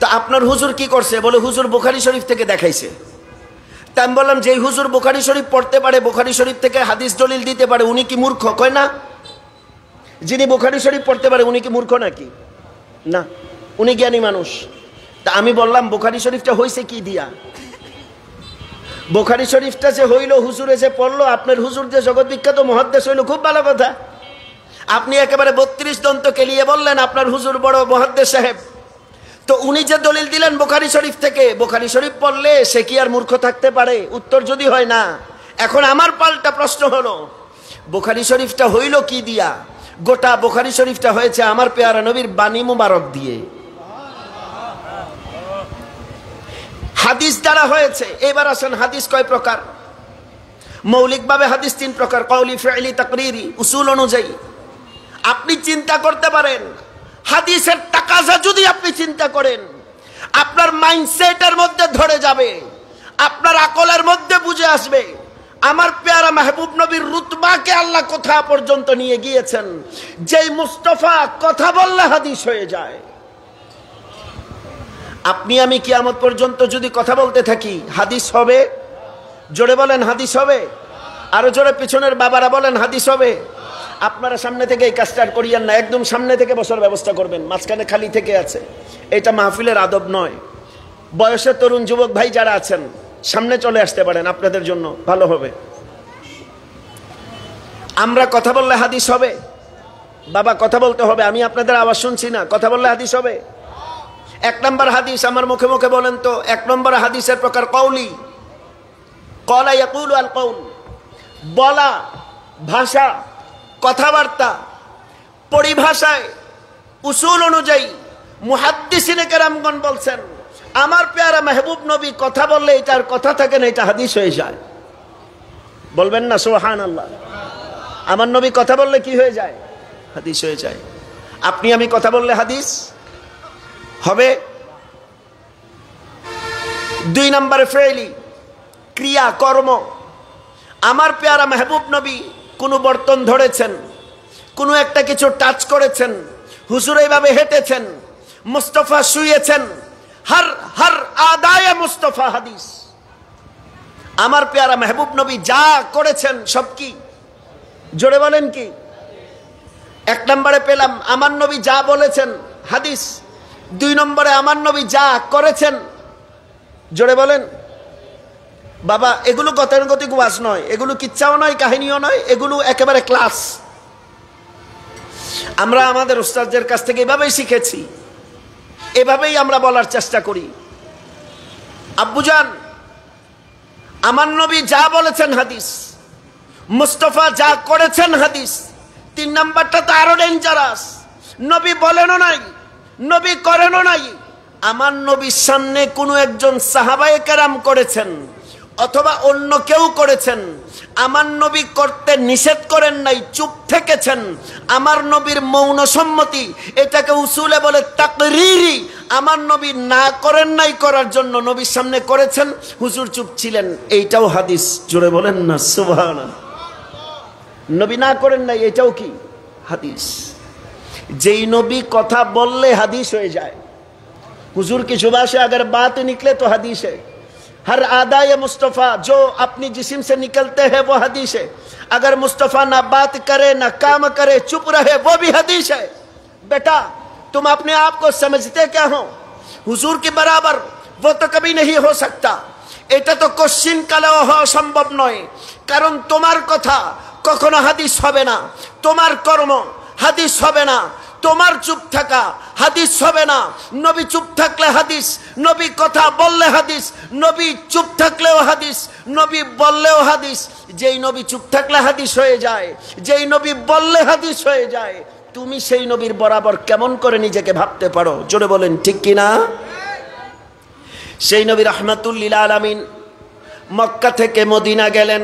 তা আপনার হুজুর কি করছে? বলে হুজুর বুখারী শরীফ থেকে দেখাইছে। তা আমি বললাম, যেই হুজুর বুখারী শরীফ পড়তে পারে, বুখারী শরীফ থেকে হাদিস দলিল দিতে পারে, উনি কি মূর্খ? কয় না। যিনি বুখারী শরীফ পড়তে পারে উনি কি মূর্খ নাকি? না, উনি জ্ঞানী মানুষ। তা আমি বললাম, বুখারী শরীফটা হইছে কি দিয়া? বুখারী শরীফটা যে হইল, হুজুরে যে পড়লো, আপনার হুজুর যে জগৎ বিখ্যাত মুহাদ্দিস হইল, খুব ভালো কথা। আপনি একেবারে 32 দন্ত কেলিয়ে বললেন আপনার হুজুর বড় মুহাদ্দিস সাহেব। তো উনি যে দলিল দিলেন বুখারী শরীফ থেকে, বুখারী শরীফ পড়লে সে কি আর মূর্খ থাকতে পারে? উত্তর যদি হয় না। এখন আমার পাল্টা প্রশ্ন হলো, বুখারী শরীফটা হইল কি দিয়া? গোটা বুখারী শরীফটা হয়েছে আমার পেয়ারা নবীর বাণী মুবারক দিয়ে, হাদিস দ্বারা হয়েছে। এবার আসেন, হাদিস কয় প্রকার? মৌলিকভাবে হাদিস 3 প্রকার, কওলি, ফি'লি, তাকরিরি। উসুল অনুযায়ী আপনি চিন্তা করতে পারেন, হাদিসের তাকাজা যদি আপনি চিন্তা করেন, আপনার মাইন্ডসেটের মধ্যে ধরে যাবে, আপনার আকলের মধ্যে বুঝে আসবে আমার পেয়ারা মাহবুব নবীর রুতবাকে আল্লাহ কোথা পর্যন্ত নিয়ে গিয়েছেন। যেই মুস্তাফা কথা বললে হাদিস হয়ে যায়। আপনি আমি কিয়ামত পর্যন্ত যদি কথা বলতে থাকি, হাদিস হবে। জোরে বলেন, হাদিস হবে। আরো জোরে পিছনের বাবারা বলেন, হাদিস হবে। আপনারা সামনে থেকে এই কাজটা করিয়েন না, একদম সামনে থেকে বসার ব্যবস্থা করবেন, মাঝখানে খালি থেকে আছে। এটা মাহফিলের আদব নয়। বয়সের তরুণ যুবক ভাই যারা আছেন সামনে চলে আসতে পারেন, আপনাদের জন্য ভালো হবে। আমরা কথা বললে হাদিস হবে। বাবা, কথা বলতে হবে, আমি আপনাদের আওয়াজ শুনছি না। কথা বললে হাদিস হবে। 1 নম্বর হাদিস, আমার মুখে মুখে বলেন তো। 1 নম্বর হাদিসের প্রকার কওলি। কলা ইয়াকুলু আল কওল, বলা, ভাষা, কথাবার্তা, পরিভাষায়, উসুল অনুযায়ী মুহাদ্দিসিনে কেরামগণ বলছেন আমার পেয়ারা মাহবুব নবী কথা বললে এটার কথা থাকে না, এটা হাদিস হয়ে যায়। বলবেন না সুবহানাল্লাহ? আমার নবী কথা বললে কি হয়ে যায়? হাদিস হয়ে যায়। আপনি আমি কথা বললে হাদিস হবে। 2 নম্বরে ফেলি, ক্রিয়া, কর্ম। আমার পেয়ারা মাহবুব নবী কোনো বর্তন ধরেছেন, কোনো একটা কিছু টাচ করেছেন, হুজুর এইভাবে হেঁটেছেন, মুস্তাফা শুয়েছেন, হর আদায়ে মুস্তাফা হাদিস। আমার পেয়ারা মাহবুব নবী যা করেছেন সব কি? জোরে বলেন কি? 1 নম্বরে পেলাম আমার নবী যা বলেছেন হাদিস। 2 নম্বরে আমার নবী যা করেছেন। জোরে বলেন। বাবা, এগুলো গতানুগতিক ওয়াজ নয়, এগুলো কিচ্ছাও নয়, কাহিনীও নয়, এগুলো একেবারে ক্লাস। আমরা আমাদের উস্তাদদের কাছ থেকে এভাবেই শিখেছি, এভাবেই আমরা বলার চেষ্টা করি। আব্বুজান, আমার নবী যা বলেছেন হাদিস, মুস্তাফা যা করেছেন হাদিস। 3 নাম্বারটা তো আরো ডেঞ্জারাস। নবী বলেনও নাই, নবী করেনও নাই। আমার নবীর সামনে কোনো একজন সাহাবায়ে কেরাম করেছেন অথবা অন্য কেউ করেছেন, আমার নবী করতে নিষেধ করেন নাই, চুপ থেকেছেন। আমার নবীর মৌন সম্মতি, এটাকে উসুলে বলে তাকরিরি। আমার নবী না করেন নাই করার জন্য, নবীর সামনে করেছেন, হুজুর চুপ ছিলেন, এইটাও হাদিস। জোরে বলেন না সুবহানাল্লাহ? নবী না করেন নাই, এটাও কি হাদিস। যেই নবী কথা বললে হাদিস হয়ে যায়। हुजूर की जुबान से अगर बात निकले तो हदीस है। हर आदाए मुस्तफ़ा जो अपनी जिस्म से निकलते हैं वो हदीस है। अगर मुस्तफ़ा ना बात करे ना काम करे, चुप रहे, वो भी हदीस है। बेटा, तुम अपने आप को समझते क्या हो? हुजूर के बराबर वो तो कभी नहीं हो सकता। এটা তো কোশ্চিন কালেও হওয়া সম্ভব নয়, কারণ তোমার কথা কখনো হাদিস হবে না, তোমার কর্ম হাদিস হবে না, তোমার চুপ থাকা হাদিস হবে না। নবী চুপ থাকলে হাদিস, নবী কথা বললে হাদিস, নবী চুপ থাকলেও হাদিস, নবী বললেও হাদিস। যেই নবী চুপ থাকলে হাদিস হয়ে যায়, যেই নবী বললে হাদিস হয়ে যায়, তুমি সেই নবীর বরাবর কেমন করে নিজেকে ভাবতে পারো? জোরে বলেন ঠিক কিনা? সেই নবী রাহমাতুল লিল আলামিন মক্কা থেকে মদিনা গেলেন।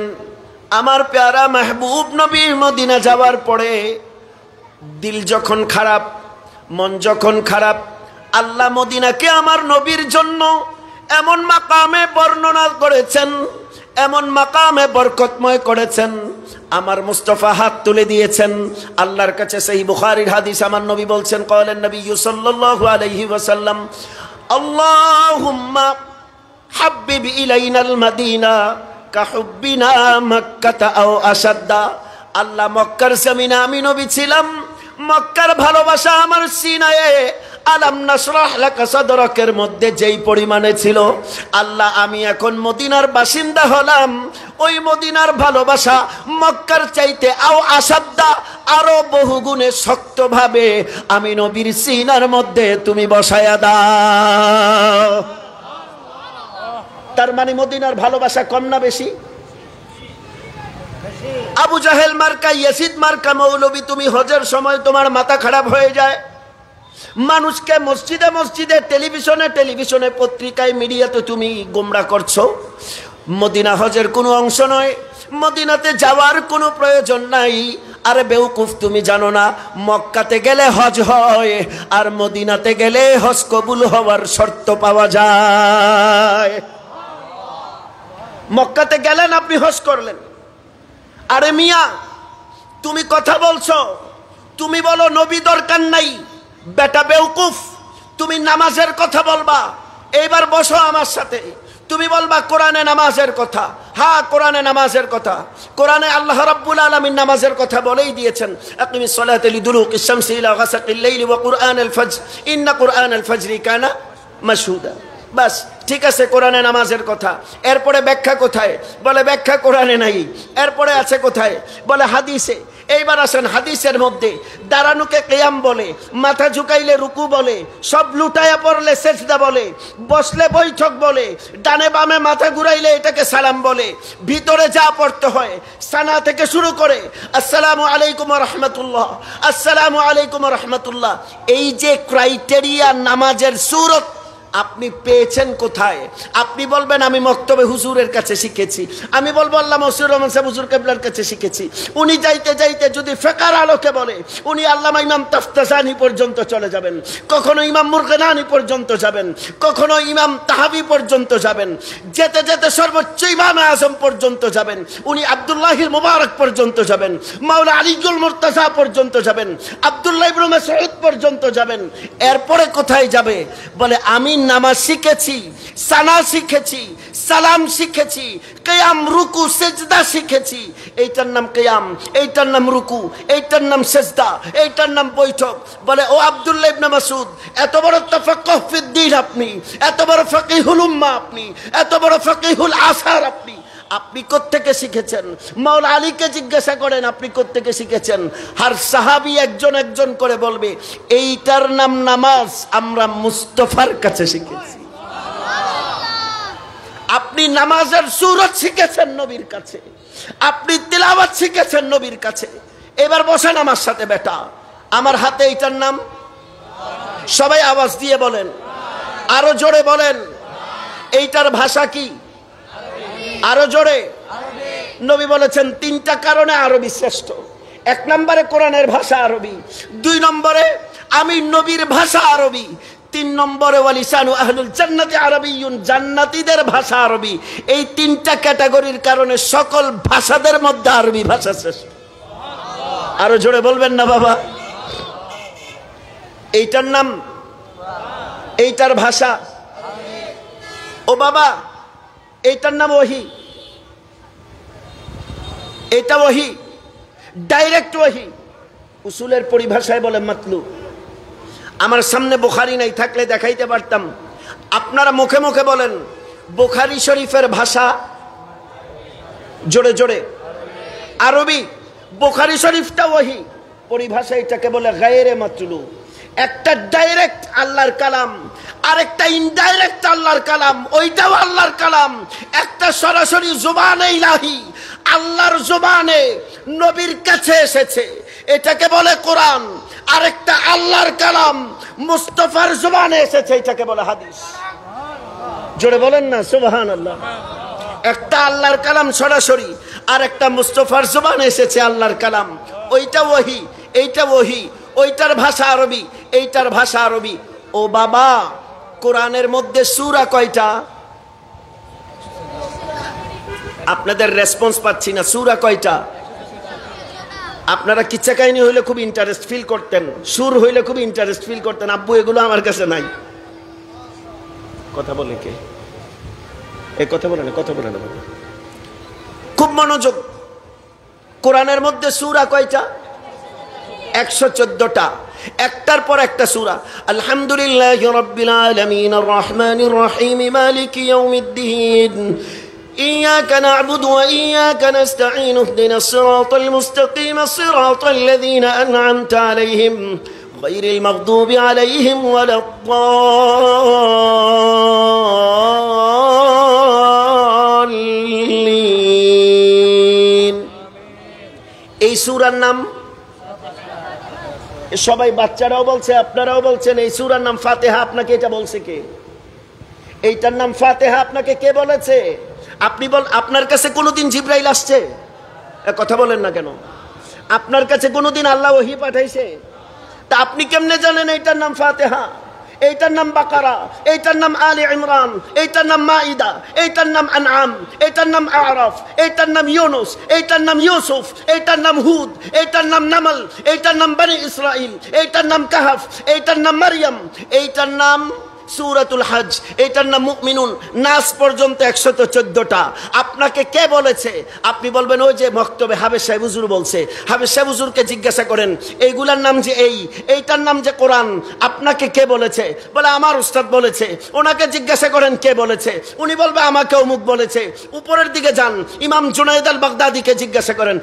আমার প্যারা মাহবুব নবী মদিনা যাওয়ার পরে দিল যখন খারাপ, মন যখন খারাপ, আল্লাহ মদিনাকে আমার নবীর জন্য এমন মাকামে বর্ণনা করেছেন, এমন মাকামে বরকতময় করেছেন। আমার মুস্তাফা হাত তুলে দিয়েছেন আল্লাহর কাছে। সহিহ বুখারীর হাদিস, আমার নবী বলছেন, ক্বালান নবী সাল্লাল্লাহু আলাইহি ওয়াসাল্লাম, আল্লাহুম্মা হাব্বিব ইলাইনাল মাদিনা কাহুব্বিনা মাক্কাতা আও আসাদ্দা। আল্লাহ মক্কার জমিনে আমি নবী ছিলাম, মক্কার ভালোবাসা আমার সিনায়ে আলাম নাশরাহ লাকা সাদরাকের মধ্যে যেই পরিমাণে ছিল, আল্লাহ আমি এখন মদিনার বাসিন্দা হলাম, ওই মদিনার ভালোবাসা মক্কার চাইতে আও আসাদ্দা আরো বহুগুণে শক্তভাবে আমি নবীর সিনার মধ্যে তুমি বসায়া দাও। তার মানে মদিনার ভালোবাসা কম না বেশি? আবু জাহেল মার্কা, ইয়াসিদ মার্কা মৌলবী, তুমি হজের সময় তোমার মাথা খারাপ হয়ে যায়, মানুষকে মসজিদে মসজিদে টেলিভিশনে টেলিভিশনে পত্রিকায় মিডিয়াতে তুমি গোমরা করছো। মদিনা হজের কোনো অংশ নয়, মদিনাতে যাওয়ার কোনো প্রয়োজন নাই। আরে বেউকুফ, তুমি জানো না মক্কাতে গেলে হজ হয় আর মদিনাতে গেলে হজ কবুল হওয়ার শর্ত পাওয়া যায়। মক্কাতে গেলেন, আপনি হজ করলেন। আরে মিয়া, তুমি কথা বলছো, তুমি বলো নবী দরকার নাই, বেটা বেউকুফ, তুমি নামাজের কথা বলবা। এইবার বসো আমার সাথে, তুমি বলবা কোরআনে নামাজের কথা। হ্যাঁ, কোরআনে নামাজের কথা। কোরআনে আল্লাহ রাব্বুল আলামিন নামাজের কথা বলেই দিয়েছেন, আকিমিস সালাতা লিদুলুকিশ শামসি ইলা গাসাকিল লাইলি ওয়া কুরআনাল ফাজর ইন্না কুরআনাল ফাজরি কানা মাশহুদা। বাস, ঠিক আছে, কোরআনে নামাজের কথা। এরপরে ব্যাখ্যা কোথায়? বলে ব্যাখ্যা কোরআনে নাই। এরপরে আছে কোথায়? বলে হাদিসে। এইবার আসেন, হাদিসের মধ্যে দাঁড়ানোকে কিয়াম বলে, মাথা ঝুঁকাইলে রুকু বলে, সব লুটায়া পড়লে সেজদা বলে, বসলে বৈঠক বলে, ডানে বামে মাথা ঘুরাইলে এটাকে সালাম বলে। ভিতরে যা পড়তে হয় সানা থেকে শুরু করে আসসালামু আলাইকুম ওয়া রাহমাতুল্লাহ, আসসালামু আলাইকুম ওয়া রাহমাতুল্লাহ, এই যে ক্রাইটেরিয়া নামাজের সূরত আপনি পেয়েছেন কোথায়? আপনি বলবেন আমি মক্তবে হুজুরের কাছে শিখেছি, আমি বলবো আল্লামা মসিউর রহমান সাহেব হুজুর কিবলার কাছে শিখেছি। উনি যাইতে যাইতে যদি ফিকহের আলোকে বলে, উনি আল্লামা ইমাম তাফতাজানি পর্যন্ত চলে যাবেন, কখনো ইমাম মুরগিনানি পর্যন্ত যাবেন, কখনো ইমাম তাহাবি পর্যন্ত যাবেন, যেতে যেতে সর্বোচ্চ ইমাম আজম পর্যন্ত যাবেন, উনি আব্দুল্লাহিল মুবারক পর্যন্ত যাবেন, মাওলা আলীউল মুর্তাজা পর্যন্ত যাবেন, আব্দুল্লাহ ইবনে মাসউদ পর্যন্ত যাবেন। এরপরে কোথায় যাবে? বলে আমি নামাজ শিখেছি, সানা শিখেছি, সালাম শিখেছি, কিয়াম রুকু সেজদা শিখেছি। এইটার নাম কিয়াম, এইটার নাম রুকু, এইটার নাম সেজদা, এইটার নাম বৈঠক। বলে ও আব্দুল্লাহ ইবনে মাসউদ, এত বড় তাফাক্কুহ ফিদ্দীন আপনি, এত বড় ফাকিহুল উম্মাহ আপনি, এত বড় ফাকিহুল আসার আপনি, আপনি কোত্থেকে শিখেছেন? মাওলা আলীকে জিজ্ঞাসা করেন আপনি কোত্থেকে শিখেছেন। আর সাহাবী একজন একজন করে বলবে এইটার নাম নামাজ আমরা মুস্তাফার কাছে শিখেছি। আপনি নামাজের সূরত শিখেছেন নবীর কাছে, আপনি তিলাওয়াত শিখেছেন নবীর কাছে। এবার বসেন আমার সাথে বেটা, আমার হাতে এইটার নাম, সবাই আওয়াজ দিয়ে বলেন, আরো জোরে বলেন, এইটার ভাষা কি? আরো জোরে। নবী বলেছেন তিনটা কারণে আরবি শ্রেষ্ঠ। এক নম্বরে কোরআনের ভাষা আরবি, দুই নম্বরে আমি নবীর ভাষা আরবি, তিন নম্বরে ওয়ালিসানু আহলুল জান্নাতি আরবিয়্যুন, জান্নাতীদের ভাষা আরবি। এই তিনটা ক্যাটাগরির কারণে সকল ভাষাদের মধ্যে আরবি ভাষা শ্রেষ্ঠ। আরো জোরে বলবেন না বাবা? এইটার নাম, এইটার ভাষা। ও বাবা, এইটার নাম ওহী, এটা ওহী, ডাইরেক্ট ওহী। উসুলের পরিভাষায় বলে মাতলু। আমার সামনে বুখারী নাই, থাকলে দেখাইতে পারতাম। আপনারা মুখে মুখে বলেন বুখারী শরীফের ভাষা, জোরে জোরে, আরবি। বুখারী শরীফটা ওহী, পরিভাষা এটাকে বলে গায়রে মাতলু। একটা ডাইরেক্ট আল্লাহর কালাম, আরেকটা ইনডাইরেক্ট আল্লাহর কালাম, ওইটাও আল্লাহর কালাম। একটা সরাসরি জবানে ইলাহি, আল্লাহর জবানে নবীর কাছে এসেছে, এটাকে বলে কোরআন। আরেকটা আল্লাহর কালাম মুস্তাফার জবানে এসেছে, এটাকে বলে হাদিস। জোরে বলেন না সুবহানাল্লাহ। একটা আল্লাহর কালাম সরাসরি, আর একটা মুস্তাফার জবানে এসেছে আল্লাহর কালাম, ওইটা ওহী, এইটা ওহী। ওইটার ভাষা আরবি, এইটার ভাষা আরবি। ও বাবা, কোরআনের মধ্যে সূরা কয়টা? আপনাদের রেসপন্স পাচ্ছি না। সূরা কয়টা? আপনারা কিচ্ছা কাহিনী হইলে খুব ইন্টারেস্ট ফিল করতেন, সুর হইলে খুব ইন্টারেস্ট ফিল করতেন। আব্বু এগুলো আমার কাছে নাই। কথা বলে কে? এই কথা বলে না, কথা বলে না, খুব মনোযোগ। কোরআনের মধ্যে সূরা কয়টা? 114টা, একটার পর একটা সূরা। আলহামদুলিল্লাহি রাব্বিল আলামিন আর রহমানির রহিম মালিকি ইয়াউমিদ্দিন إياك نعبد وإياك نستعين اهدنا الصراط المستقيم صراط الذين أنعمت عليهم غير المغضوب عليهم ولا الضالين। এই সূরার নাম সবাই, বাচ্চারাও বলছে, আপনারাও বলছেন, এই সূরার নাম ফাতিহা। আপনাকে এটা বলছে কে? এইটার নাম ফাতিহা আপনাকে কে বলেছে? আপনি বল, আপনার কাছে কোনোদিন জিবরাইল আসছে? কথা বলেন না কেন? আপনার কাছে কোনোদিন আল্লাহ ওহী পাঠাইছে? তা আপনি কেমনে জানেন এইটার নাম ফাতিহা, এইটার নাম বাকারা, এইটার নাম আলে ইমরান, এইটার নাম মাইদা, এইটার নাম আনআম, এইটার নাম আরাফ, এইটার নাম ইউনুস, এইটার নাম ইউসুফ, এইটার নাম হুদ, এইটার নাম নামল, এইটার নাম বনি ইসরাইল, এইটার নাম কাহফ, এইটার নাম মারইয়াম, এইটার নাম সূরাতুল হজ, এইটার নাম মুমিনুন, নাস পর্যন্ত 114টা। আপনাকে কে বলেছে? আপনি বলবেন ওই যে মক্তবে হাবেশ সাহেব হুজুর বলছে। হাবেশ সাহেব হুজুরকে জিজ্ঞাসা করেন এইগুলার নাম যে এইটার নাম যে কোরআন, আপনাকে কে বলেছে? বলে আমার উস্তাদ বলেছে। ওনাকে জিজ্ঞাসা করেন কে বলেছে? উনি বলবে আমাকে অমুক বলেছে। উপরের দিকে যান, ইমাম জুনাইদ আল বাগদাদিকে জিজ্ঞাসা করেন,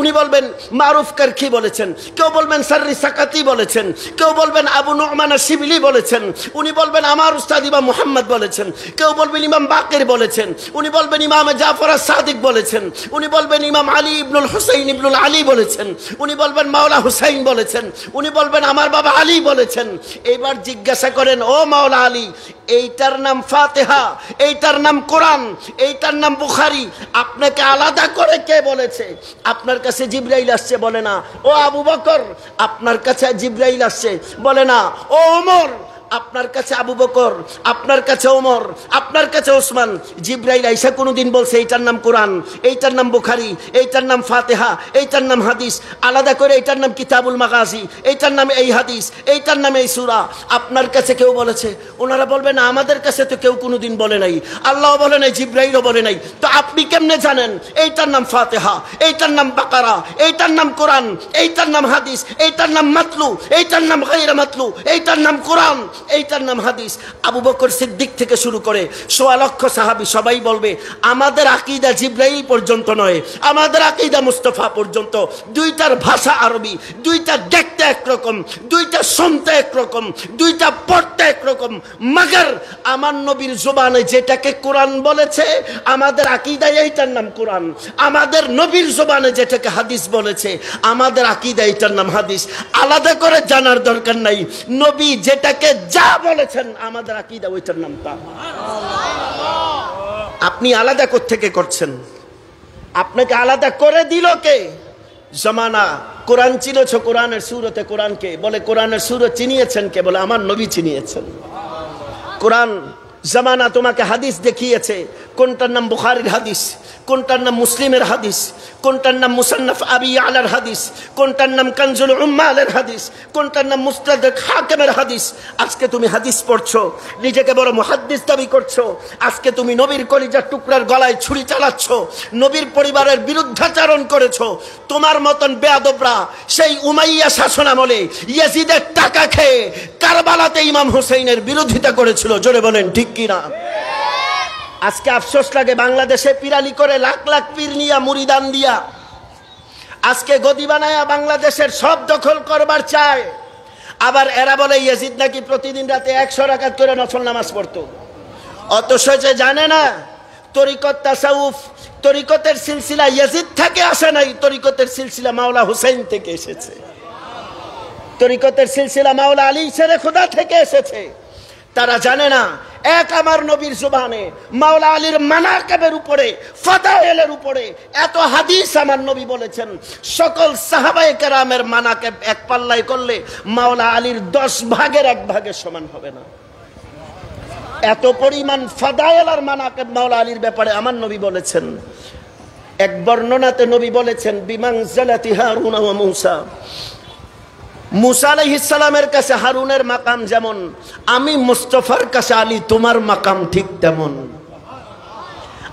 উনি বলবেন মারুফ কারখি বলেছেন, কেউ বলবেন সাররি সাকাতি বলেছেন, কেউ বলবেন আবু নুমান আশ-শিবলি বলেছেন, উনি বলবেন আমার উস্তাদ ইমাম মুহাম্মদ বলেছেন, কেউ বলবেন ইমাম বাকির বলেছেন, উনি বলবেন ইমাম জাফর আস-সাদিক বলেছেন, উনি বলবেন ইমাম আলী ইবনুল হুসাইন ইবনুল আলী বলেছেন, উনি বলবেন মাওলা হুসাইন বলেছেন, উনি বলবেন আমার বাবা আলী বলেছেন। এবার জিজ্ঞাসা করেন ও মাওলা আলী, এইটার নাম ফাতিহা, এইটার নাম কোরআন, এইটার নাম বুখারী, আপনাকে আলাদা করে কে বলেছে? আপনার কাছে জিবরাইল আসছে? বলে না। ও আবু বকর, আপনার কাছে জিবরাইল আসছে? বলে না। ও ওমর, আপনার কাছে আবু বকর, আপনার কাছে ওমর, আপনার কাছে ওসমান, জিবরাইল আইসা কোনোদিন বলছে এইটার নাম কোরআন, এইটার নাম বুখারী, এইটার নাম ফাতিহা, এইটার নাম হাদিস, আলাদা করে এইটার নাম কিতাবুল মাগাজি, এইটার নাম এই হাদিস, এইটার নাম এই সূরা? আপনার কাছে কেউ বলেছে? ওনারা বলবেন না, আমাদের কাছে তো কেউ কোনোদিন বলে নাই, আল্লাহ বলে নাই, জিবরাইলও বলে নাই। তো আপনি কেমনে জানেন এইটার নাম ফাতিহা, এইটার নাম বাকারা, এইটার নাম কোরআন, এইটার নাম হাদিস, এইটার নাম মাতলু, এইটার নাম গায়রে মাতলু, এইটার নাম কোরআন, এইটার নাম হাদিস? আবু বকর সিদ্দিক থেকে শুরু করে ১৬ লক্ষ সাহাবী সবাই বলবে আমাদের আকীদা জিবরাইল পর্যন্ত নয়, আমাদের আকীদা মুস্তাফা পর্যন্ত। দুইটার ভাষা আরবি, দুইটা দেখতে একরকম, দুইটা শুনতে একরকম, দুইটা পড়তে একরকম, মাগার আমার নবীর জবানে যেটাকে কোরআন বলেছে আমাদের আকীদায় এইটার নাম কোরআন, আমাদের নবীর জবানে যেটাকে হাদিস বলেছে আমাদের আকীদায় এইটার নাম হাদিস। আলাদা করে জানার দরকার নাই, নবী যেটাকে যা বলেছেন আমাদের আকীদা ওইটার নাম তা। আপনি আলাদা কোত্থেকে করছেন? আপনাকে আলাদা করে দিল কে? জামানা। কোরআন চিনেছ? কোরআনের সূরতে কোরআনকে বলে কোরআনের সূরত চিনিয়েছেন কে? বলে আমার নবী চিনিয়েছেন। কোরআন জামানা তোমাকে হাদিস দেখিয়েছে, কোনটার নাম বুখারীর হাদিস, কোনটার নাম মুসলিমের হাদিস, কোনটার নাম মুসান্নাফ আবি আলার হাদিস, কোনটার নাম কানজুল উম্মালের হাদিস, কোনটার নাম মুস্তাদরাক হাকিমের হাদিস। আজকে তুমি হাদিস পড়ছো, নিজেকে বড় মুহাদ্দিস দাবি করছো। আজকে তুমি নবীর কলিজার টুকরার গলায় ছুরি চালাচ্ছ, নবীর পরিবারের বিরুদ্ধাচরণ করেছো। তোমার মতন বেয়াদবরা সেই উমাইয়া শাসন আমলে ইয়াজিদের টাকা খেয়ে কারবালাতে ইমাম হুসাইনের বিরোধিতা করেছিল। জোরে বলেন ঠিক কি না? আজকে আফসোস লাগে, বাংলাদেশে পিরালি করে লাখ লাখ পীর নিয়া মুরিদান দিয়া আজকে গদি বানায়া বাংলাদেশের সব দখল করবার চায়। আবার এরা বলে ইয়াজিদ নাকি প্রতিদিন রাতে 100 রাকাত করে নফল নামাজ পড়তো। অথচ যে জানে না তরিকত তাসাউফ, তরিকতের সিলসিলা ইয়াজিদ থেকে আসে নাই, তরিকতের সিলসিলা মাওলা হুসাইন থেকে এসেছে, তরিকতের সিলসিলা মাওলা আলী শেরে খুদা থেকে এসেছে। তারা জানে না এক আমার নবীর জবানে মাওলা আলীর মানাকিবের উপরে, ফাদায়েলের উপরে এত হাদিস আমার নবী বলেছেন। সকল সাহাবায়ে কেরামের মানাকিব এক পাল্লায় করলে মাওলা আলীর 10 ভাগের 1 ভাগের সমান হবে না। এত পরিমাণ ফাদায়েল আর মানাকিব মাওলা আলীর ব্যাপারে আমার নবী বলেছেন। এক বর্ণনাতে নবী বলেছেন বিমানজালাতি হারুন ওয়া মূসা, মুসা আলাইহিস সালামের কাছে হারুনের মাকাম যেমন, আমি মুস্তাফার কাছে আলী তোমার মাকাম ঠিক তেমন।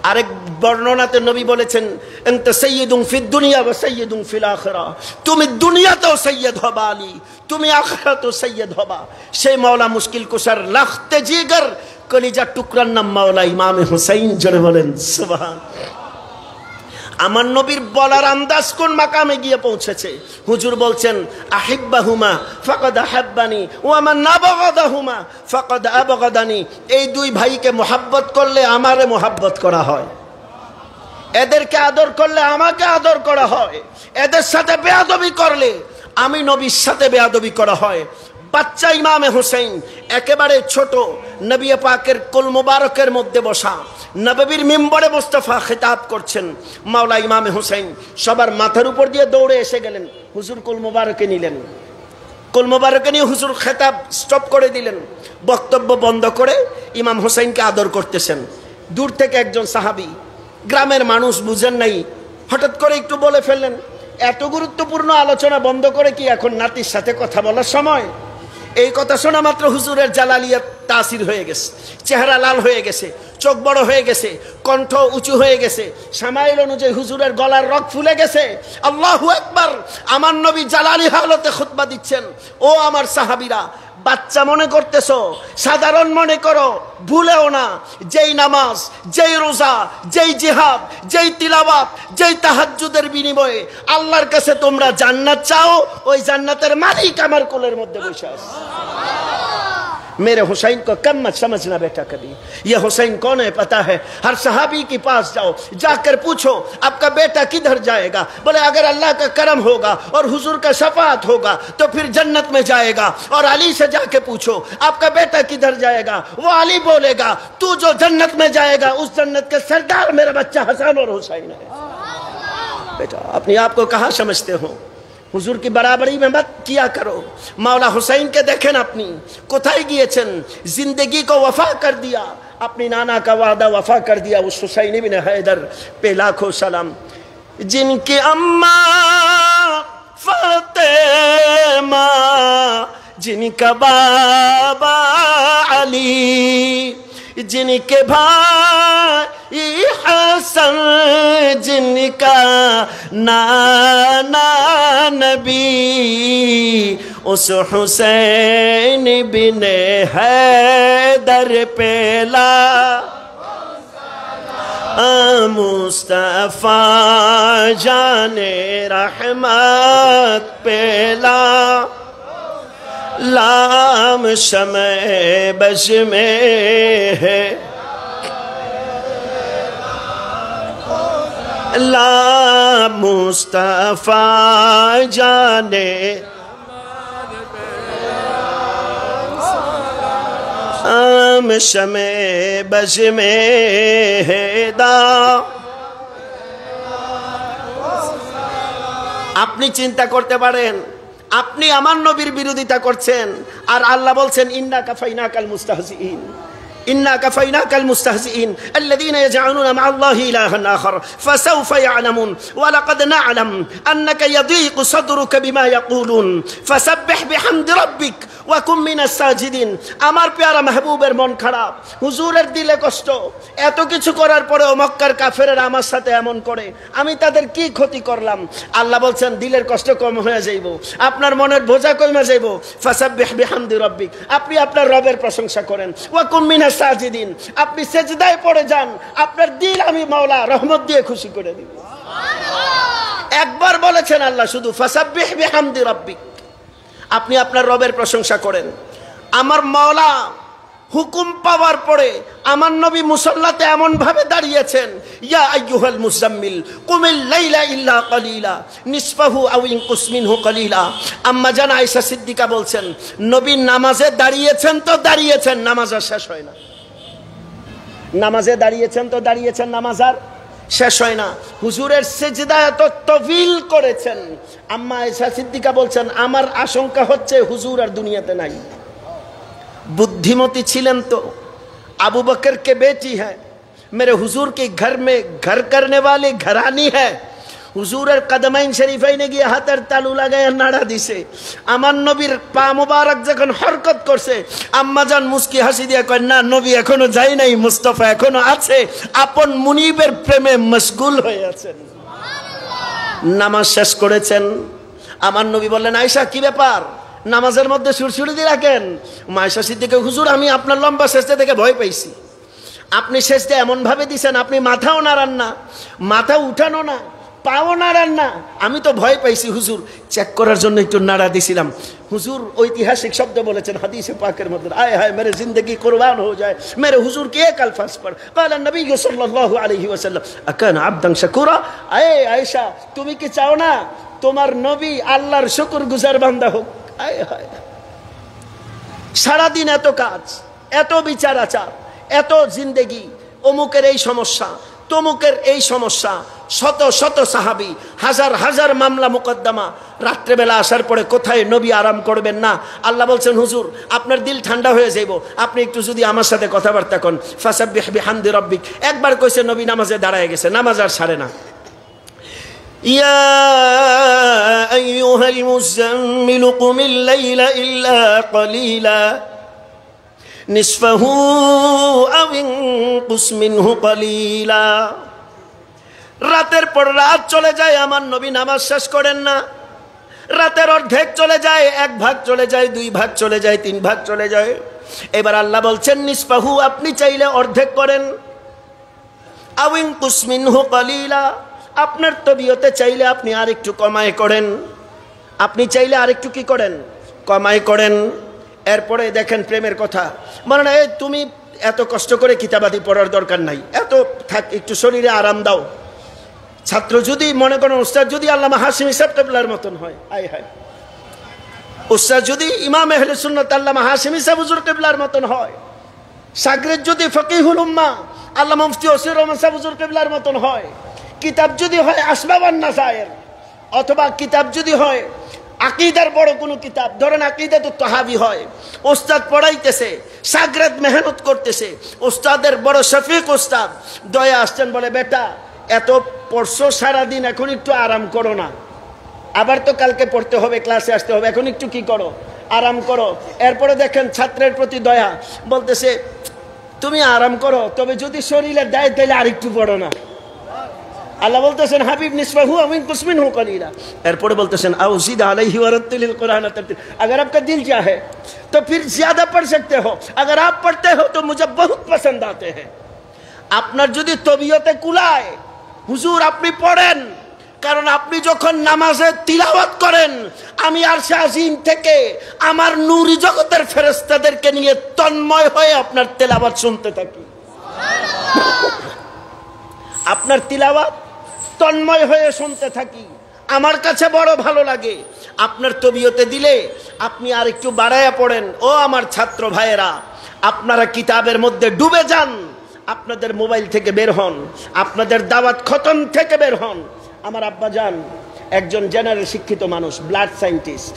আরেক বর্ণনাতে নবী বলেছেন আনতা সাইয়্যিদুন ফিদ দুনিয়া ওয়া সাইয়্যিদুন ফিল আখিরাহ, তুমি দুনিয়াতেও সৈয়দ হবা আলী, তুমি আখিরাতেও সৈয়দ হবা। সেই মাওলা মুশকিল কুশার লাখতে জিগর কলিজার টুকরার নাম মাওলা ইমামে হুসাইন। জোরে বলেন সুবহান। আমার নবীর বলার আন্দাজ কোন মাকামে গিয়ে পৌঁছেছে। হুজুর বলছেন আহিব্বাহুমা ফাকাদ আহাব্বানি ওয়া মান আবগাদাহুমা ফাকাদ আবগাদানি। এই দুই ভাইকে মোহাব্বত করলে আমারে মোহাব্বত করা হয়, এদেরকে আদর করলে আমাকে আদর করা হয়, এদের সাথে বেয়াদবি করলে আমি নবীর সাথে বেয়াদবি করা হয়। বাচ্চা ইমামে হুসাইন একেবারে ছোট, নবী পাকের কুল মুবারকের মধ্যে বসা, নববীর মিম্বরে মুস্তাফা খেতাব করছেন। মাওলা ইমামে হুসাইন সবার মাথার উপর দিয়ে দৌড়ে এসে গেলেন, হুজুর কুল মুবারকে নিলেন। কুল মুবারকে নিয়ে হুজুর খেতাব স্টপ করে দিলেন, বক্তব্য বন্ধ করে ইমাম হুসাইনকে আদর করতেছেন। দূর থেকে একজন সাহাবী, গ্রামের মানুষ বুঝেন নাই, হঠাৎ করে একটু বলে ফেললেন, এত গুরুত্বপূর্ণ আলোচনা বন্ধ করে কি এখন নাতির সাথে কথা বলার সময়? এই কথা শোনা মাত্র হুজুরের জালালিয়াত তাসির হয়ে গেছে, চেহারা লাল হয়ে গেছে, চোখ বড় হয়ে গেছে, কণ্ঠ উঁচু হয়ে গেছে, সামাইল অনুযায়ী হুজুরের গলার রগ ফুলে গেছে। আল্লাহু আকবার। আমার নবী জালালি হালতে খুতবা দিচ্ছেন। ও আমার সাহাবীরা, বাচ্চা মনে করতেছো, সাধারণ মনে করো, ভুলেও না যেই নামাজ, যেই রোজা, যেই জিহাদ, যেই তিলাওয়াত, যেই তাহাজ্জুদের বিনিময়ে আল্লাহর কাছে তোমরা জান্নাত চাও, ওই জান্নাতের মালিক আমার কোলের মধ্যে বসে আছে। मेरे हुसैन को कम मत समझना बेटा कभी, ये हुसैन कौन है पता है? हर सहाबी के पास जाओ, जाकर पूछो आपका बेटा किधर जाएगा। बोले अगर अल्लाह का करम होगा और हुजूर का शफाअत होगा तो फिर जन्नत में जाएगा। और अली से जाके पूछो आपका बेटा किधर जाएगा, वो अली बोलेगा तू जो जन्नत में जाएगा उस जन्नत के सरदार मेरा बच्चा हसन और हुसैन है। बेटा अपने आप को कहाँ समझते हो? হুজুর কি বরাবরি में मत किया करो। मौला हुसैन के देखें अपनी कोथाय गिएছেন, जिंदगी को वफा कर दिया, अपनी नाना का वादा वफा कर दिया। उस हुसैन इब्न हैदर पे लाखों सलाम। जिनकी अम्मा फातिमा, जिनका बाबा अली, जिनके भाई हसन, जिनका नाना नबी, उस हुसैन बिन हैदर पेला मुस्तफा जाने रहमत पेला लाम शमे बश में है, ला मुस्तफा जाने आम शमे बश में है दा। আপনি চিন্তা করতে পারেন আপনি আমার নবীর বিরোধিতা করছেন আর আল্লাহ বলছেন ইন্না কাফাইনাকাল মুস্তাহজিইন, ইন্না কাফাইনাকাল মুস্তাহজিইন আল্লাযীনা ইয়াজআলুনা মা'আল্লাহি ইলাহান আখার ফাসাউফা ইয়া'লামুন ওয়া লাকাদ না'লাম আন্নাকা ইয়াদীকু সাদরুকা বিমা ইয়াকুলুন ফাসাব্বিহ বিহামদি রাব্বিক ওয়া কুম মিনাস সাজিদিন। আমার প্যারা মাহবুবের মন খারাপ, হুজুরের দিলে কষ্ট, এত কিছু করার পরেও মক্কার কাফেরেরা আমার সাথে এমন করে, আমি তাদের কি ক্ষতি করলাম? আল্লাহ বলছেন দিলের কষ্ট কম হয়ে যাইব, আপনার মনের বোঝা কমে যাইব। ফাসাব্বিহ বিহামদি রাব্বিক, আপনি আপনার রবের প্রশংসা করেন। ওয়া কুম মিনাস সাজিদিন, আপনি সিজদায় পড়ে যান, আপনার দিল আমি মাওলা রহমত দিয়ে খুশি করে দিব। একবার বলেছেন আল্লাহ শুধু ফাসাব্বিহ বিহামদি রাব্বিক, আপনি আপনার রবের প্রশংসা করেন। আমার মাওলা হুকুম পাওয়ার পরে আমার নবী মুসাল্লাতে এমন ভাবে দাঁড়িয়েছেন, ইয়া আইয়ুহাল মুজাম্মিল কুমিল লাইলা ইল্লা কালিলা নিসফাহু আও ইনকুস মিনহু কালিলা। আম্মা জান আয়েশা সিদ্দিকা বলছেন নবী নামাজে দাঁড়িয়েছেন তো দাঁড়িয়েছেন, নামাজ আর শেষ হয় না। নামাজে দাঁড়িয়েছেন তো দাঁড়িয়েছেন, নামাজ আর শেষ হয় না। হুজুরের সিজদা এত তবিল করেছেন, আম্মা আয়েশা সিদ্দিকা বলছেন আমার আশঙ্কা হচ্ছে হুজুর আর দুনিয়াতে নাই। बुद्धिमती छिलन तो अबू बकर के बेटी है, मेरे हुजूर के घर में घर करने वाली घरानी है। হুজুরের কদমাইন শরীফাইনে গিয়ে হাতের তালু লাগায় নাড়া দিছে। আমার নবীর পা মোবারক যখন হরকত করছে, আম্মাজান মুস্কি হাসি দিয়ে কয়, না নবী এখনো যায় নাই, মুস্তাফা এখনো আছে, আপন মুনিবের প্রেমে মশগুল হয়ে আছেন। নামাজ শেষ করেছেন, আমার নবী বললেন, আয়েশা কি ব্যাপার, নামাজের মধ্যে সুরসুরি দিয়ে রাখেন? আয়েশা সিদ্দিকা, হুজুর আমি আপনার লম্বা সেজদা থেকে ভয় পাইছি। আপনি সেজদা এমন ভাবে দিছেন, আপনি মাথাও নাড়ান না, মাথা উঠানো না, পাও নাড়ান না, আমি তো ভয় পাইছি হুজুর, চেক করার জন্য একটু নাড়া দিছিলাম। হুজুর ঐতিহাসিক শব্দ বলেছেন হাদিসে পাকের মধ্যে, আয় হায় মেরে জিন্দগি কুরবান হো যায় মেরে হুজুর কে এক আলফাজ পড়। কালা নবী সাল্লাল্লাহু আলাইহি ওয়াসাল্লাম, আকানা আবদান শাকুরা, আয়ে আয়েশা তুমি কি চাও না তোমার নবী আল্লাহর শুকরগুজার বান্দা হোক? আয় হায়, সারাদিন এত কাজ, এত বিচার আচার, এত জিন্দেগি, অমুকের এই সমস্যা, তমুকের এই সমস্যা, শত শত সাহাবী, হাজার হাজার মামলা মুকদ্দমা, রাত্রেবেলা আসার পরে কোথায় নবী আরাম করবেন না। আল্লাহ বলছেন, হুজুর আপনার দিল ঠান্ডা হয়ে যাইব, আপনি একটু যদি আমার সাথে কথাবার্তা কন। ফাসাব্বিহ বিহামদি রাব্বিক, একবার কইছে নবী নামাজে দাঁড়ায় গেছে, নামাজ আর ছাড়ে না। ইয়া আইয়ুহাল মুযাম্মিলু কুমিল লাইলা ইল্লা ক্বালিলা নিসফাহু আও ইনকুস মিনহু ক্বালিলা। রাতের পর রাত চলে যায়, আমার নবী নামাজ শেষ করেন না। রাতের অর্ধেক চলে যায়, এক ভাগ চলে যায়, দুই ভাগ চলে যায়, তিন ভাগ চলে যায়। এবার আল্লাহ বলছেন, নিসফাহু আপনি চাইলে অর্ধেক করেন, আও ইনকুস মিনহু ক্বালিলা আপনার তবিয়তে চাইলে আপনি আর একটু কমায় করেন, আপনি চাইলে আর একটু কি করেন, কমায় করেন। এরপরে দেখেন প্রেমের কথা, মানে তুমি এত কষ্ট করে কিতাবাদি পড়ার দরকার নাই, এত থাক, একটু শরীরে আরাম দাও। ছাত্র যদি মনে করেন উস্তাদ যদি আল্লামা হাশিমি সাহেব কিবলার মতন হয়, আয় হায়, উস্তাদ যদি ইমাম আহলে সুন্নাত আল্লামা হাশিমি সাহেব হুজুর কিবলার মতন হয়, শাগরিদ যদি ফকিহুল উম্মাহ আল্লামা মুফতি ওসি রহমান সাহেব হুজুর কিবলার মতন হয়, কিতাব যদি হয় আসবাবান নাসায়ের, অথবা কিতাব যদি হয় আকীদার বড় কোনো কিতাব, ধরেন আকীদাতুত তাহাবী হয়, ওস্তাদ পড়াইতেছে, শাগরিদ মেহনত করতেছে, ওস্তাদের বড় শফিক ওস্তাদ দয়া আসছেন, বলে বেটা এত পড়ছো সারাদিন, এখন একটু আরাম করো না, আবার তো কালকে পড়তে হবে, ক্লাসে আসতে হবে, এখন একটু কি করো, আরাম করো। এরপরে দেখেন ছাত্রের প্রতি দয়া, বলতেছে তুমি আরাম করো, তবে যদি শরীরে দেয় তাহলে আরেকটু পড়ো না। আল্লাহ বলতেছেন হাবিব নিসফাহু আও ইনকুস মিনহু ক্বালিলা। এরপরে বলতেছেন আও জিদ আলাইহি ওয়া রাত্তিলিল কুরআন তারতিল, अगर आपका दिल चाहे तो फिर ज्यादा पढ़ सकते हो, अगर आप पढ़ते हो तो मुझे बहुत पसंद आते हैं। আপনার যদি তবিয়তে কুলায় হুজুর আপনি পড়েন, কারণ আপনি যখন নামাজে তিলাওয়াত করেন আমি আরশে আজিম থেকে আমার নূরি জগতের ফেরেশতাদেরকে নিয়ে তন্ময় হয়ে আপনার তেলাওয়াত শুনতে থাকি। আপনার তিলাওয়াত তন্ময় হয়ে শুনতে থাকি, আমার কাছে বড় ভালো লাগে। আপনার তবিয়তে দিলে আপনি আর একটু বাড়ায়া পড়েন। ও আমার ছাত্র ভাইয়েরা, আপনারা কিতাবের মধ্যে ডুবে যান, আপনাদের মোবাইল থেকে বের হন, আপনাদের দাওয়াত খতম থেকে বের হন। আমার আব্বা জান একজন জেনারেল শিক্ষিত মানুষ, ব্লাড সায়েন্টিস্ট,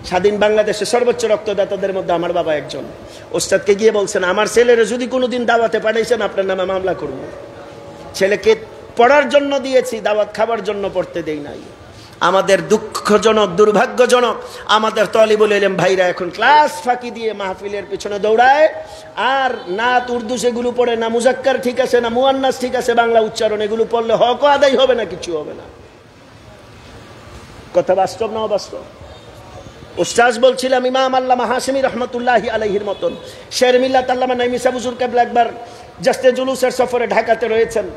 স্বাধীন বাংলাদেশে সর্বোচ্চ রক্তদাতাদের মধ্যে আমার বাবা একজন। ওস্তাদকে গিয়ে বলছেন আমার ছেলেরা যদি কোনোদিন দাওয়াতে পাঠাইছেন আপনার নামে মামলা করব। ছেলেকে পড়ার জন্য দিয়েছি, দাওয়াত খাবার জন্য পড়তে দেই নাই। আমাদের দুঃখজনক, দুর্ভাগ্যজনক, আমাদের তালিবুল ইলম ভাইরা এখন ক্লাস ফাঁকি দিয়ে মাহফিলের পিছনে দৌড়ায়, আর নাত উর্দু সেগুলো পড়ে না, মুজাক্কার ঠিক আছে না, মুয়ান্নাস ঠিক আছে, বাংলা উচ্চারণ, এগুলো পড়লে হক আদায় হবে না, কিছু হবে না। কথা বাস্তব না অবাস্তব? উস্তাজ বলছিলাম ইমাম আল্লামা হাশিমি রহমতুল্লাহি আলাইহির মতন শের মিল্লাত আল্লামা নাইমি সাহেব হুজুর কেবলা একবার জাস্তে জুলুসের সফরে ঢাকাতে রয়েছেন,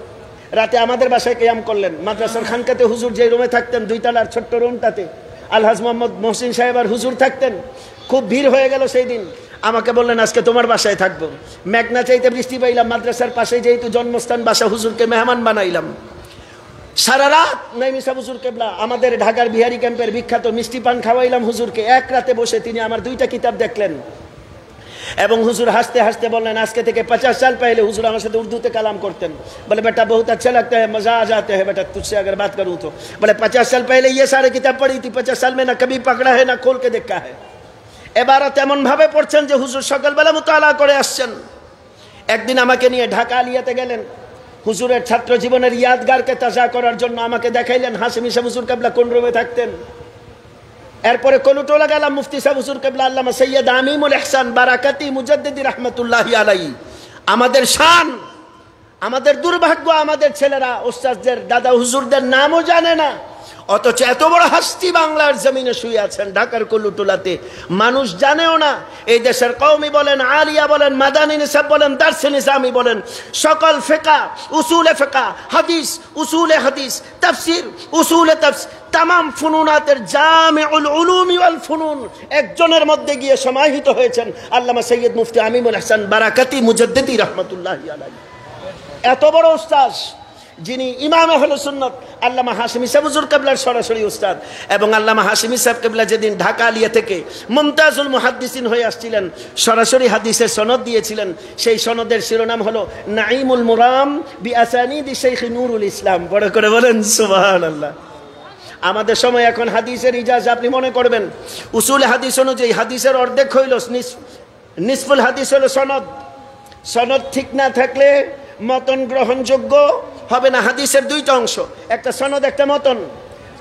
রাতে আমাদের বাসায় কিয়াম করলেন। মাদ্রাসার খানকাতে হুজুর যে রুমে থাকতেন, 2 তলার ছোট্ট রুমটাতে আলহাজ মোহাম্মদ মহসিন সাহেব আর হুজুর থাকতেন। খুব ভিড় হয়ে গেল সেই দিন, আমাকে বললেন আজকে তোমার বাসায় থাকবো। মেঘনা চাইতে বৃষ্টি পাইলাম, মাদ্রাসার পাশে যেহেতু জন্মস্থান বাসা, হুজুরকে মেহমান বানাইলাম। সারা রাত নাইমি সাহেব হুজুর কেবলা আমাদের ঢাকার বিহারি ক্যাম্পের বিখ্যাত মিষ্টি পান খাওয়াইলাম হুজুরকে। এক রাতে বসে তিনি আমার 2টা কিতাব দেখলেন এবং হুজুর হাসতে হাসতে বললেন আজকে থেকে 50 साल पहले হুজুর আমার সাথে উর্দুতে কালাম করতেন। বলে বেটা बहुत अच्छा लगता है, मजा आ जाते हैं बेटा तुझसे अगर बात करूं तो। बोले 50 साल पहले ये सारे किताब पढ़ी थी, 50 साल में ना कभी पकड़ा है ना खोल के देखा है। এবারত এমন ভাবে পড়ছেন যে হুজুর সকালবেলা মুতালা করে আসছেন। একদিন আমাকে নিয়ে ঢাকা আলিয়াতে গেলেন, হুজুরের ছাত্র জীবনের ইয়াদগারকে তাজা করার জন্য আমাকে দেখাইলেন হাশেমি শাহ হুজুর কেবলা কোন রুমে থাকতেন। এরপরে কলুটোলা গেলাম মুফতি সাহেব হুজুর কেবলা আল্লামা সৈয়দ আমিমুল ইহসান বারাকাতি মুজাদ্দিদি রাহমাতুল্লাহি আলাইহি। আমাদের শান, আমাদের দুর্ভাগ্য, আমাদের ছেলেরা ওস্তাদদের দাদা হুজুরদের নামও জানে না, অথচ এত বড় হাস্তি বাংলার জমিনে শুয়ে আছেন ঢাকার কলুটোলাতে, মানুষ জানেও না। এই দেশের কওমি বলেন, আলিয়া বলেন, মাদানী নিসাব বলেন, দারসে নিজামি বলেন, সকল ফিকহ, উসুলে ফিকহ, হাদিস, উসুলে হাদিস, তাফসীর, উসুলে তাফসীর, তামাম ফুনুনাতের জামিউল উলুমি ওয়াল ফুনুন একজনের মধ্যে গিয়ে সমাহিত হয়েছেন আল্লামা সৈয়দ মুফতি আমিমুল ইহসান বারাকাতি মুজাদ্দিদি রাহমাতুল্লাহি আলাইহি। এত বড় উস্তাদ, যিনি ইমাম আহলে সুন্নাত আল্লামা হাশেমি সাহেব হুজুর কেবলার সরাসরি উস্তাদ, এবং আল্লামা হাশেমি সাহেব কেবলা যেদিন ঢাকা আলিয়া থেকে মুমতাজুল মুহাদ্দিসিন হয়ে আসছিলেন, সরাসরি হাদিসের সনদ দিয়েছিলেন। সেই সনদের শিরোনাম হলো নাঈমুল মুরাম বিআসানিদি শাইখ নূরুল ইসলাম। বড় করে বলেন সুবহানাল্লাহ। আমাদের সময় এখন হাদিসের ইজাজ আপনি মনে করবেন উসুল হাদিস অনুযায়ী হাদিসের অর্ধেক হইল নিসফুল হাদিস হলো সনদ। সনদ ঠিক না থাকলে মতন গ্রহণযোগ্য হবে না। হাদিসের দুইটা অংশ, একটা সনদ একটা মতন।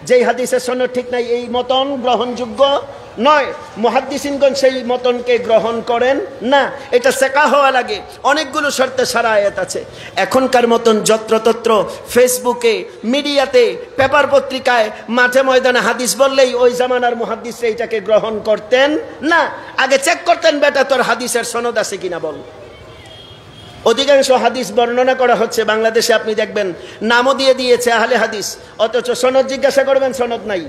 যেই হাদিসের সনদ ঠিক নাই এই মতন গ্রহণযোগ্য নয়। মুহাদ্দিসিনগণ সেই মতনকে গ্রহণ করেন না, এটা সেকা হওয়া লাগে। অনেকগুলো শর্তে শারায়াত আছে। এখনকার মতন যত্রতত্র ফেসবুকে, মিডিয়াতে, পেপার পত্রিকায়, মাঠে ময়দানে হাদিস বললেই ওই জামানার মুহাদ্দিসরা এটাকে গ্রহণ করতেন না। আগে চেক করতেন, বেটা তোর হাদিসের সনদ আছে কিনা বল। অধিকাংশ হাদিস বর্ণনা করা হচ্ছে বাংলাদেশে, আপনি দেখবেন নামও দিয়ে দিয়েছে আহলে হাদিস, অথচ সনদ জিজ্ঞাসা করবেন সনদ নাই।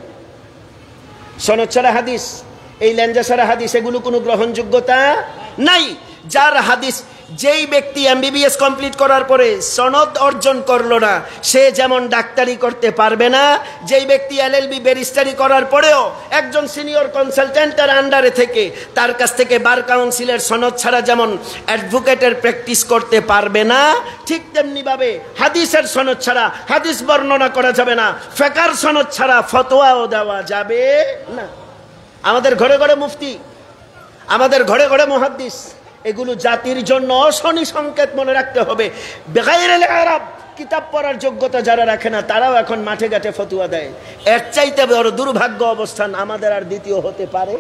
সনদ ছাড়া হাদিস, এই লেঞ্জা ছাড়া হাদিস, এগুলো কোনো গ্রহণযোগ্যতা নাই। যার হাদিস, যেই ব্যক্তি এমবিবিএস কমপ্লিট করার পরে সনদ অর্জন করলো না, সে যেমন ডাক্তারি করতে পারবে না। যেই ব্যক্তি এলএলবি ব্যারিস্টারি করার পরেও একজন সিনিয়র কনসালটেন্টের আন্ডারে থেকে তার কাছ থেকে বার কাউন্সিলের সনদ ছাড়া যেমন অ্যাডভোকেটের প্র্যাকটিস করতে পারবে না, ঠিক তেমনিভাবে হাদিসের সনদ ছাড়া হাদিস বর্ণনা করা যাবে না, ফিকহের সনদ ছাড়া ফতোয়াও দেওয়া যাবে না। আমাদের ঘরে ঘরে মুফতি, আমাদের ঘরে ঘরে মুহাদ্দিস, এগুলো জাতির জন্য শনি সংকেত মনে রাখতে হবে। বেগাইরে আরব কিতাব পড়ার যোগ্যতা যারা রাখে না, তারাও এখন মাঠে ঘাটে ফতোয়া দেয়। এর চাইতে বড় দুর্ভাগ্য অবস্থান আমাদের আর দ্বিতীয় হতে পারে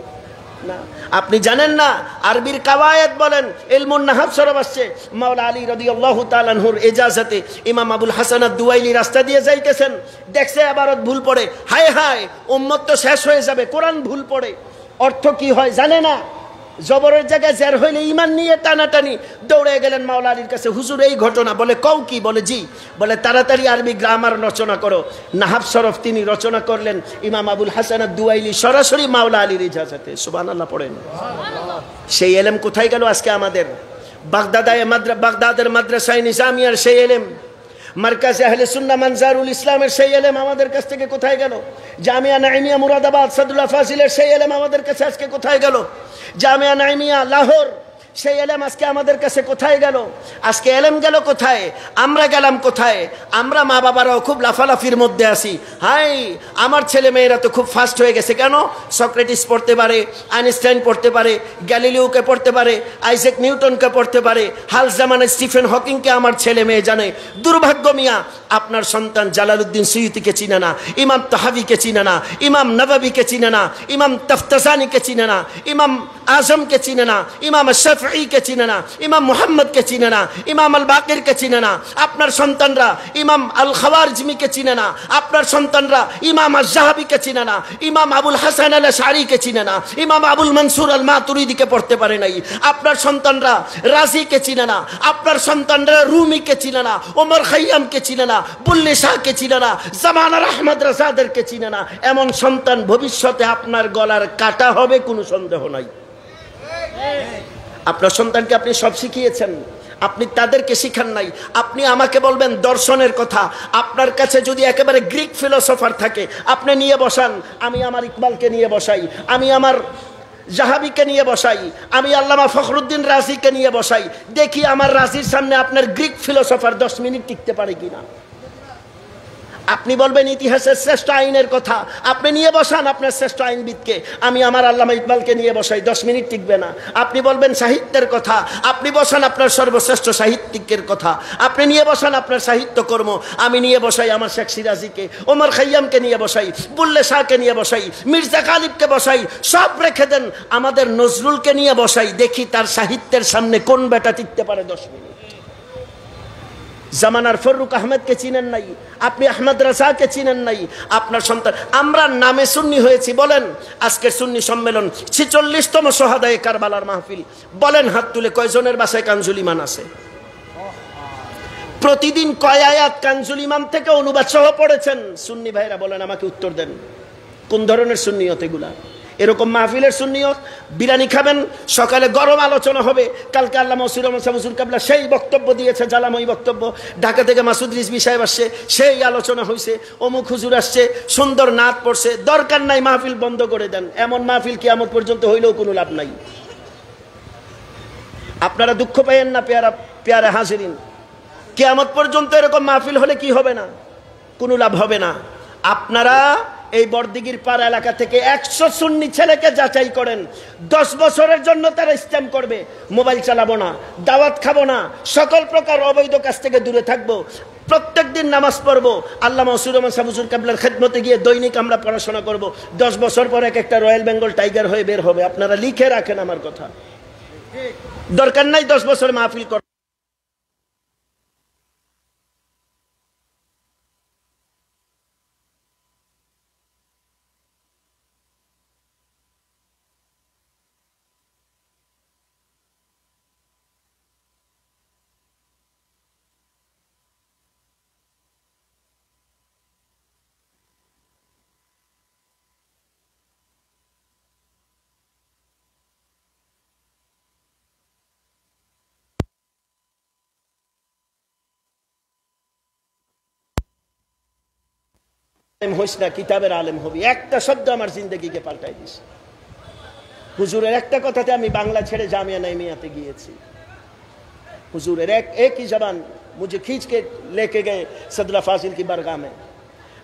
না। আপনি জানেন না, আরবির কাওয়ায়েদ বলেন, ইলমুন নাহব সরব আসছে। মাওলা আলী রাদিয়াল্লাহু তাআলা আনহুর ইজাজতে ইমাম আবুল হাসান আদ-দুয়াইলি রাস্তা দিয়ে যাইতেছেন, দেখছে ইবারত ভুল পড়ে, হায় হায় উম্মত তো শেষ হয়ে যাবে, কোরআন ভুল পড়ে। অর্থ কি হয় জানে না, জবরের জায়গায় জের হইলে ইমান নিয়ে টানাটানি। দৌড়ে গেলেন মাওলা আলীর কাছে, হুজুর এই ঘটনা। বলে কও কি? বলে জি। বলে তাড়াতাড়ি আরবি গ্রামার রচনা করো। নাহাব সরফ তিনি রচনা করলেন ইমাম আবুল হাসান আদ-দুয়াইলি সরাসরি মাওলা আলীর ইজাজতে। সুবহানাল্লাহ পড়েন। সেই এলেম কোথায় গেল আজকে আমাদের? বাগদাদের মাদ্রাসায়ে নিজামিয়ার সেই এলেম, মারকাজে আহলে সুন্নাহ মানজারুল ইসলামের সেই এলেম আমাদের কাছ থেকে কোথায় গেল? জামিয়া নাইমিয়া মুরাদাবাদ সাদুল্লাহ ফাজিলের সেই এলেম আমাদের কাছে আজকে কোথায় গেল? জামিয়া নাইমিয়া লাহোর সেই এলেম আজকে আমাদের কাছে কোথায় গেল? আজকে এলেম গেল কোথায়? আমরা গেলাম কোথায়? আমরা মা বাবারাও খুব লাফালাফির মধ্যে আছি। হাই, আমার ছেলে মেয়েরা তো খুব ফাস্ট হয়ে গেছে। কেন? সক্রেটিস পড়তে পারে, আইনস্টাইন পড়তে পারে, গ্যালিলিওকে পড়তে পারে, আইজ্যাক নিউটনকে পড়তে পারে, হাল জামানে স্টিফেন হকিংকে আমার ছেলে মেয়ে জানে। দুর্ভাগ্য মিয়া, আপনার সন্তান জালালউদ্দিন সুয়ুতিকে চিনে না, ইমাম তাহাবিকে চিনে না, ইমাম নববীকে চিনে না, ইমাম তফতাজানিকে চিনে না, ইমাম আজমকে চিনে না, ইমাম শাফঈকে চিনে না, ইমাম মুহাম্মদকে চিনে না, ইমাম আল বাকিরকে চিনে না। আপনার সন্তানরা ইমাম আল খাওয়ারিজমিকে চিনে না, আপনার সন্তানরা ইমাম আজ-যাহাবিকে চিনে না, ইমাম আবুল হাসান আল আশআরীকে চিনে না, ইমাম আবুল মনসুর আল মাতুরিদিকে পড়তে পারে নাই। আপনার সন্তানরা রাজিকে চিনে না, আপনার সন্তানরা রুমিকে চিনে না, ওমর খাইয়ামকে চিনে না, বুল্লে শাহকে চিনে না, জামানার আহমদ রাজাদেরকে চিনে না। এমন সন্তান ভবিষ্যতে আপনার গলার কাটা হবে, কোনো সন্দেহ নাই। আপনার সন্তানকে আপনি সব শিখিয়েছেন, আপনি তাদেরকে শিখান নাই। আপনি আমাকে বলবেন দর্শনের কথা, আপনার কাছে যদি একেবারে গ্রিক ফিলোসফার থাকে আপনি নিয়ে বসান, আমি আমার ইকবালকে নিয়ে বসাই, আমি আমার জাহাবিকে নিয়ে বসাই, আমি আল্লামা ফখরুদ্দিন রাজিকে নিয়ে বসাই, দেখি আমার রাজির সামনে আপনার গ্রিক ফিলোসফার 10 মিনিট টিকতে পারে কিনা। আপনি বলবেন ইতিহাসের শ্রেষ্ঠ আইনের কথা, আপনি নিয়ে বসান আপনার শ্রেষ্ঠ আইনবিদকে, আমি আমার আল্লামা ইকবালকে নিয়ে বসাই, 10 মিনিট টিকবে না। আপনি বলবেন সাহিত্যের কথা, আপনি বসান আপনার সর্বশ্রেষ্ঠ সাহিত্য সাহিত্যিকের কথা আপনি নিয়ে বসান, আপনার সাহিত্যকর্ম। আমি নিয়ে বসাই আমার শেখ সিরাজিকে, ওমর খাইয়ামকে নিয়ে বসাই, বুল্লে শাহকে নিয়ে বসাই, মির্জা গালিবকে বসাই, সব রেখে দেন, আমাদের নজরুলকে নিয়ে বসাই, দেখি তার সাহিত্যের সামনে কোন বেটা টিকতে পারে 10 মিনিট। জামানার ফররুক আহমেদকে চিনেন নাই, আপনি আহমদ রাজাকে চিনেন নাই, আপনার সন্তান। আমরা নামে সুন্নি হয়েছি বলেন। আজকের সুন্নি সম্মেলন 46তম সোহাদায়ে কারবালার মাহফিল, বলেন হাত তুলে কয়জনের বাসায় কানজুল ইমান আছে? প্রতিদিন কয় আয়াত কানজুল ইমান থেকে অনুবাদ সহ পড়েছেন সুন্নি ভাইরা? বলেন, আমাকে উত্তর দেন। কোন ধরনের সুন্নিয়ত এগুলা? এরকম মাহফিলের সুন্নিয়ত? বিরিয়ানি খাবেন, সকালে গরম আলোচনা হবে, কালকে আল্লামা ওসি রহমান সাহেব হুজুর কিবলা সেই বক্তব্য দিয়েছে, জ্বালাময়ী বক্তব্য। ঢাকা থেকে মাসুদ রিজভী সাহেব আসছে, সেই আলোচনা হয়েছে, অমুক হুজুর আসছে, সুন্দর নাচ পড়ছে। দরকার নাই, মাহফিল বন্ধ করে দেন। এমন মাহফিল কিয়ামত পর্যন্ত হইলেও কোনো লাভ নাই। আপনারা দুঃখ পাইয়েন না পেয়ারা হাজিরিন, কিয়ামত পর্যন্ত এরকম মাহফিল হলে কি হবে না? কোনো লাভ হবে না। আপনারা এই বড়দিঘির পাড়া এলাকা থেকে 100 সুন্নি ছেলেকে যাচাই করেন, 10 বছরের জন্য তারা ইসলাম করবে। মোবাইল চালাবো না, দাওয়াত খাবো না, সকল প্রকার অবৈধ কাজ থেকে দূরে থাকবো, প্রত্যেক দিন নামাজ পড়বো, আল্লামা ওসি রহমান সাহেব হুজুর কিবলার খেদমতে গিয়ে দৈনিক আমরা পড়াশোনা করব। 10 বছর পর একটা রয়্যাল বেঙ্গল টাইগার হয়ে বের হবে। আপনারা লিখে রাখেন আমার কথা। দরকার নাই 10 বছর মাহফিল কর। হইস না, কিতাবের আলেম হবি। একটা শব্দ আমার জিন্দগিকে পাল্টাই দিস। হুজুরের একটা কথাতে আমি বাংলা ছেড়ে জামিয়া নাইমিয়াতে গিয়েছি। হুজুরের एक ही जबान मुझे खींच के लेके गए सदरा फाजिल की बरगाह में।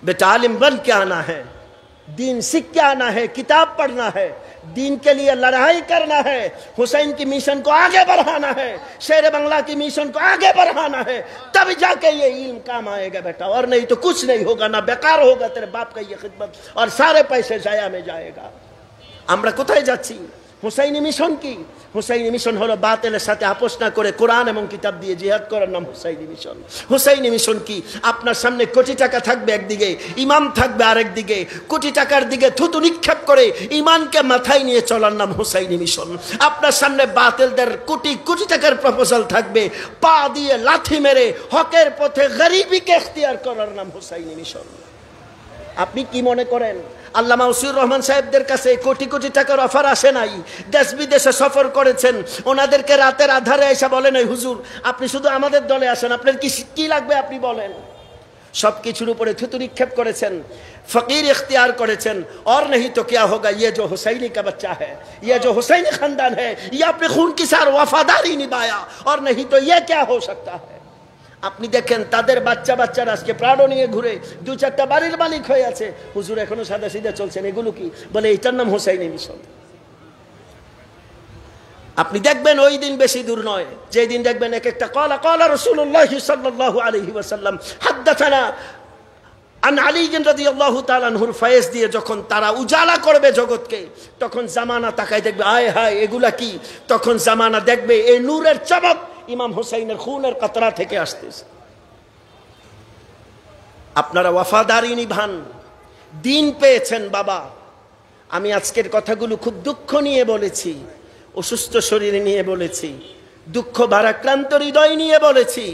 बेटा आलिम बन के आना है, दीन सीख के आना है, किताब पढ़ना है, दीन के लिए लड़ाई करना है, हुसैन की मिशन को आगे बढ़ाना है, शेर बांग्ला की मिशन को आगे बढ़ाना है, तब जाके ये इल्म काम आएगा बेटा। और नहीं तो कुछ नहीं होगा, ना बेकार होगा तेरे बाप का ये खिदमत, और सारे पैसे जाया में जाएगा। আমরা কোথায় যাচ্ছি? হুসাইনি মিশন কি? হুসাইনি মিশন হলো বাতিলের সাথে আপোষ না করে কোরআন এবং কিতাব দিয়ে জিহাদ করার নাম হুসাইনি মিশন। হুসাইনি মিশন কি? আপনার সামনে কোটি টাকা থাকবে একদিকে, ইমাম থাকবে আরেক দিকে, কোটি টাকার দিকে থুতু নিক্ষেপ করে ইমানকে মাথায় নিয়ে চলার নাম হুসাইনি মিশন। আপনার সামনে বাতিলদের কোটি কোটি টাকার প্রপোজাল থাকবে, পা দিয়ে লাথি মেরে হকের পথে গরিবীকে ইখতিয়ার করার নাম হুসাইনি মিশন। আপনি কি মনে করেন আল্লামা ওসির রহমান সাহেবদের কাছে কোটি কোটি টাকার অফার আসে নাই? দেশ বিদেশে সফর করেছেন, ওনাদেরকে রাতের আধারে এসে বলেন, এই হুজুর আপনি শুধু আমাদের দলে আসেন, আপনার কি লাগবে আপনি বলেন। সব কিছুর উপরে থুতু নিক্ষেপ করেছেন, ফকির ইখতিয়ার করেছেন। और नहीं तो क्या होगा, ये जो हुसैनी का बच्चा है, ये जो हुसैनी खानदान है, ये अपने खून की सार वफादारी निभाया, और नहीं तो ये क्या हो सकता है। আপনি দেখেন তাদের বাচ্চারা আজকে প্রাণো নিয়ে ঘুরে 2-4টা বাড়ির মালিক হয়ে আছে। হুজুর এখনো সাদা সিধা চলছেন, এগুলো কি? বলে এটার নাম হুসাইনি মিশন। আপনি দেখবেন ওই দিন বেশি দূর নয়, যেই দিন দেখবেন এক একটা ক্বালা রাসূলুল্লাহ সাল্লাল্লাহু আলাইহি ওয়াসাল্লাম হাদাসানা আন আলী রাদিয়াল্লাহু তাআলা আনহুর ফয়েজ দিয়ে যখন তারা উজালা করবে জগৎকে, তখন জামানা তাকায় দেখবে, আয় হায় এগুলা কি? তখন জামানা দেখবে এই নূরের চমক ইমাম হুসাইনের খুনের কাতরা থেকে আসতেছে। আপনারা ওয়াফাদারি নিভান, দিন পেয়েছেন বাবা। আমি আজকের কথাগুলো খুব দুঃখ নিয়ে বলেছি, অসুস্থ শরীর নিয়ে বলেছি, দুঃখ ভারাক্রান্ত হৃদয় নিয়ে বলেছি।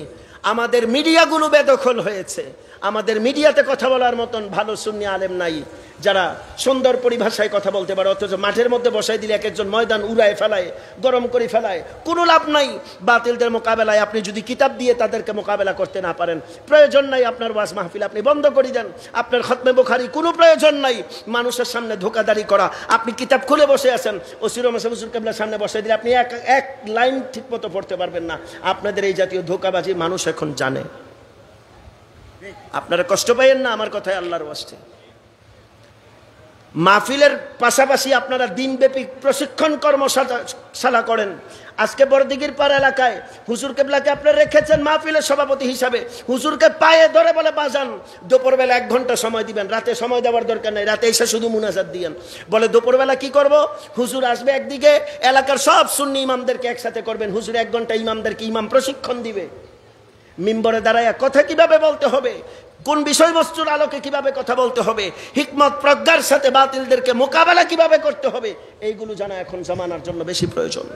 আমাদের মিডিয়াগুলো বেদখল হয়েছে, আমাদের মিডিয়াতে কথা বলার মতন ভালো সুন্নি আলেম নাই যারা সুন্দর পরিভাষায় কথা বলতে পারে, অথচ মাঠের মধ্যে বসাই দিলে এক একজন ময়দান উড়ায় ফেলায়, গরম করে ফেলায়। কোনো লাভ নাই বাতিলদের মোকাবেলায়। আপনি যদি কিতাব দিয়ে তাদেরকে মোকাবেলা করতে না পারেন, প্রয়োজন নাই আপনার ওয়াজ মাহফিল, আপনি বন্ধ করে দেন। আপনার খতমে বুখারী কোনো প্রয়োজন নাই মানুষের সামনে ধোকাদারি করা। আপনি কিতাব খুলে বসে আছেন, ওসি রহমান সাহেব হুজুর কিবলার সামনে বসাই দিলে আপনি এক লাইন ঠিক মতো পড়তে পারবেন না। আপনাদের এই জাতীয় ধোকাবাজি মানুষ এখন জানে। আপনারা কষ্ট পাইয়েন না আমার কথায়, আল্লাহর ওয়াস্তে। মাহফিলের পাশাপাশি আপনারা দিনব্যাপী প্রশিক্ষণ কর্মশালা করেন। আজকে বড়দিঘির পাড়া এলাকায় হুজুর কেবলাকে আপনারা রেখেছেন মাহফিলের সভাপতি হিসাবে। হুজুরকে পায়ে ধরে বলে বাজান, দুপুরবেলা 1 ঘন্টা সময় দিবেন, রাতে সময় দেওয়ার দরকার নেই, রাতে এসে শুধু মুনাজাত দিয়েন। বলে দুপুরবেলা কি করব? হুজুর আসবে একদিকে, এলাকার সব সুন্নি ইমামদেরকে একসাথে করবেন, হুজুর 1 ঘন্টা ইমামদেরকে ইমাম প্রশিক্ষণ দিবে। মিম্বরে দাঁড়ায় কথা কিভাবে বলতে হবে, কোন বিষয়বস্তুর আলোকে কিভাবে কথা বলতে হবে, হিকমত প্রজ্ঞার সাথে বাতিলদেরকে মোকাবেলা কিভাবে করতে হবে, এইগুলো জানা এখন জামানার জন্য বেশি প্রয়োজন।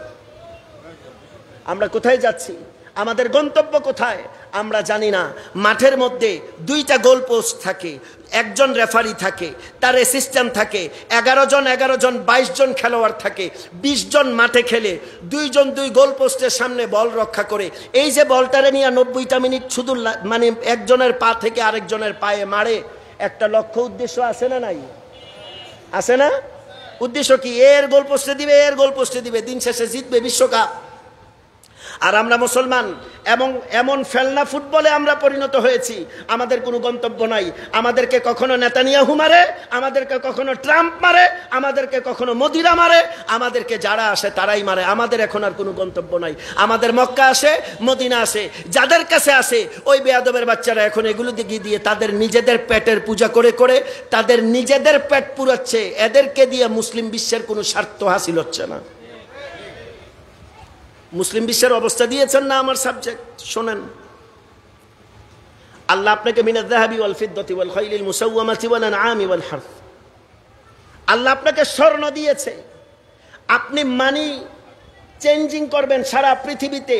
আমরা কোথায় যাচ্ছি, আমাদের গন্তব্য কোথায় আমরা জানি না। মাঠের মধ্যে 2টা গোল পোস্ট থাকে, একজন রেফারি থাকে, তার অ্যাসিস্ট্যান্ট থাকে, 11 জন 22 জন খেলোয়াড় থাকে, 20 জন মাঠে খেলে, 2 জন 2 গোল পোস্টের সামনে বল রক্ষা করে। এই যে বলটারে নিয়ে 90টা মিনিট শুধু মানে একজনের পা থেকে আরেকজনের পায়ে মারে, একটা লক্ষ্য উদ্দেশ্য আছে না নাই? আছে না? উদ্দেশ্য কি? এর গোল পোস্টে দিবে, এর গোল পোস্টে দিবে, দিন শেষে জিতবে বিশ্বকাপ। আর আমরা মুসলমান এমন ফেলনা ফুটবলে আমরা পরিণত হয়েছি, আমাদের কোনো গন্তব্য নাই। আমাদেরকে কখনো নেতানিয়াহু মারে, আমাদেরকে কখনো ট্রাম্প মারে, আমাদেরকে কখনো মোদিরা মারে, আমাদেরকে যারা আসে তারাই মারে। আমাদের এখন আর কোনো গন্তব্য নাই। আমাদের মক্কা আসে, মদিনা আসে, যাদের কাছে আসে ওই বেয়াদবের বাচ্চারা এখন এগুলো দিকে দিয়ে তাদের নিজেদের পেটের পূজা করে করে তাদের নিজেদের পেট পুরাচ্ছে। এদেরকে দিয়ে মুসলিম বিশ্বের কোনো স্বার্থ হাসিল হচ্ছে না। মুসলিম বিশ্বের অবস্থা দিয়েছেন না আমার সাবজেক্ট শোনেন। আল্লাহ আপনাকে মিনাল যাহাবি ওয়াল ফিদ্দাতি ওয়াল খাইলিল মুসাওয়ামাতি ওয়াল আনআমি ওয়াল হারথ, আল্লাহ আপনাকে স্বর্ণ দিয়েছে। আপনি মানি চেঞ্জিং করবেন সারা পৃথিবীতে।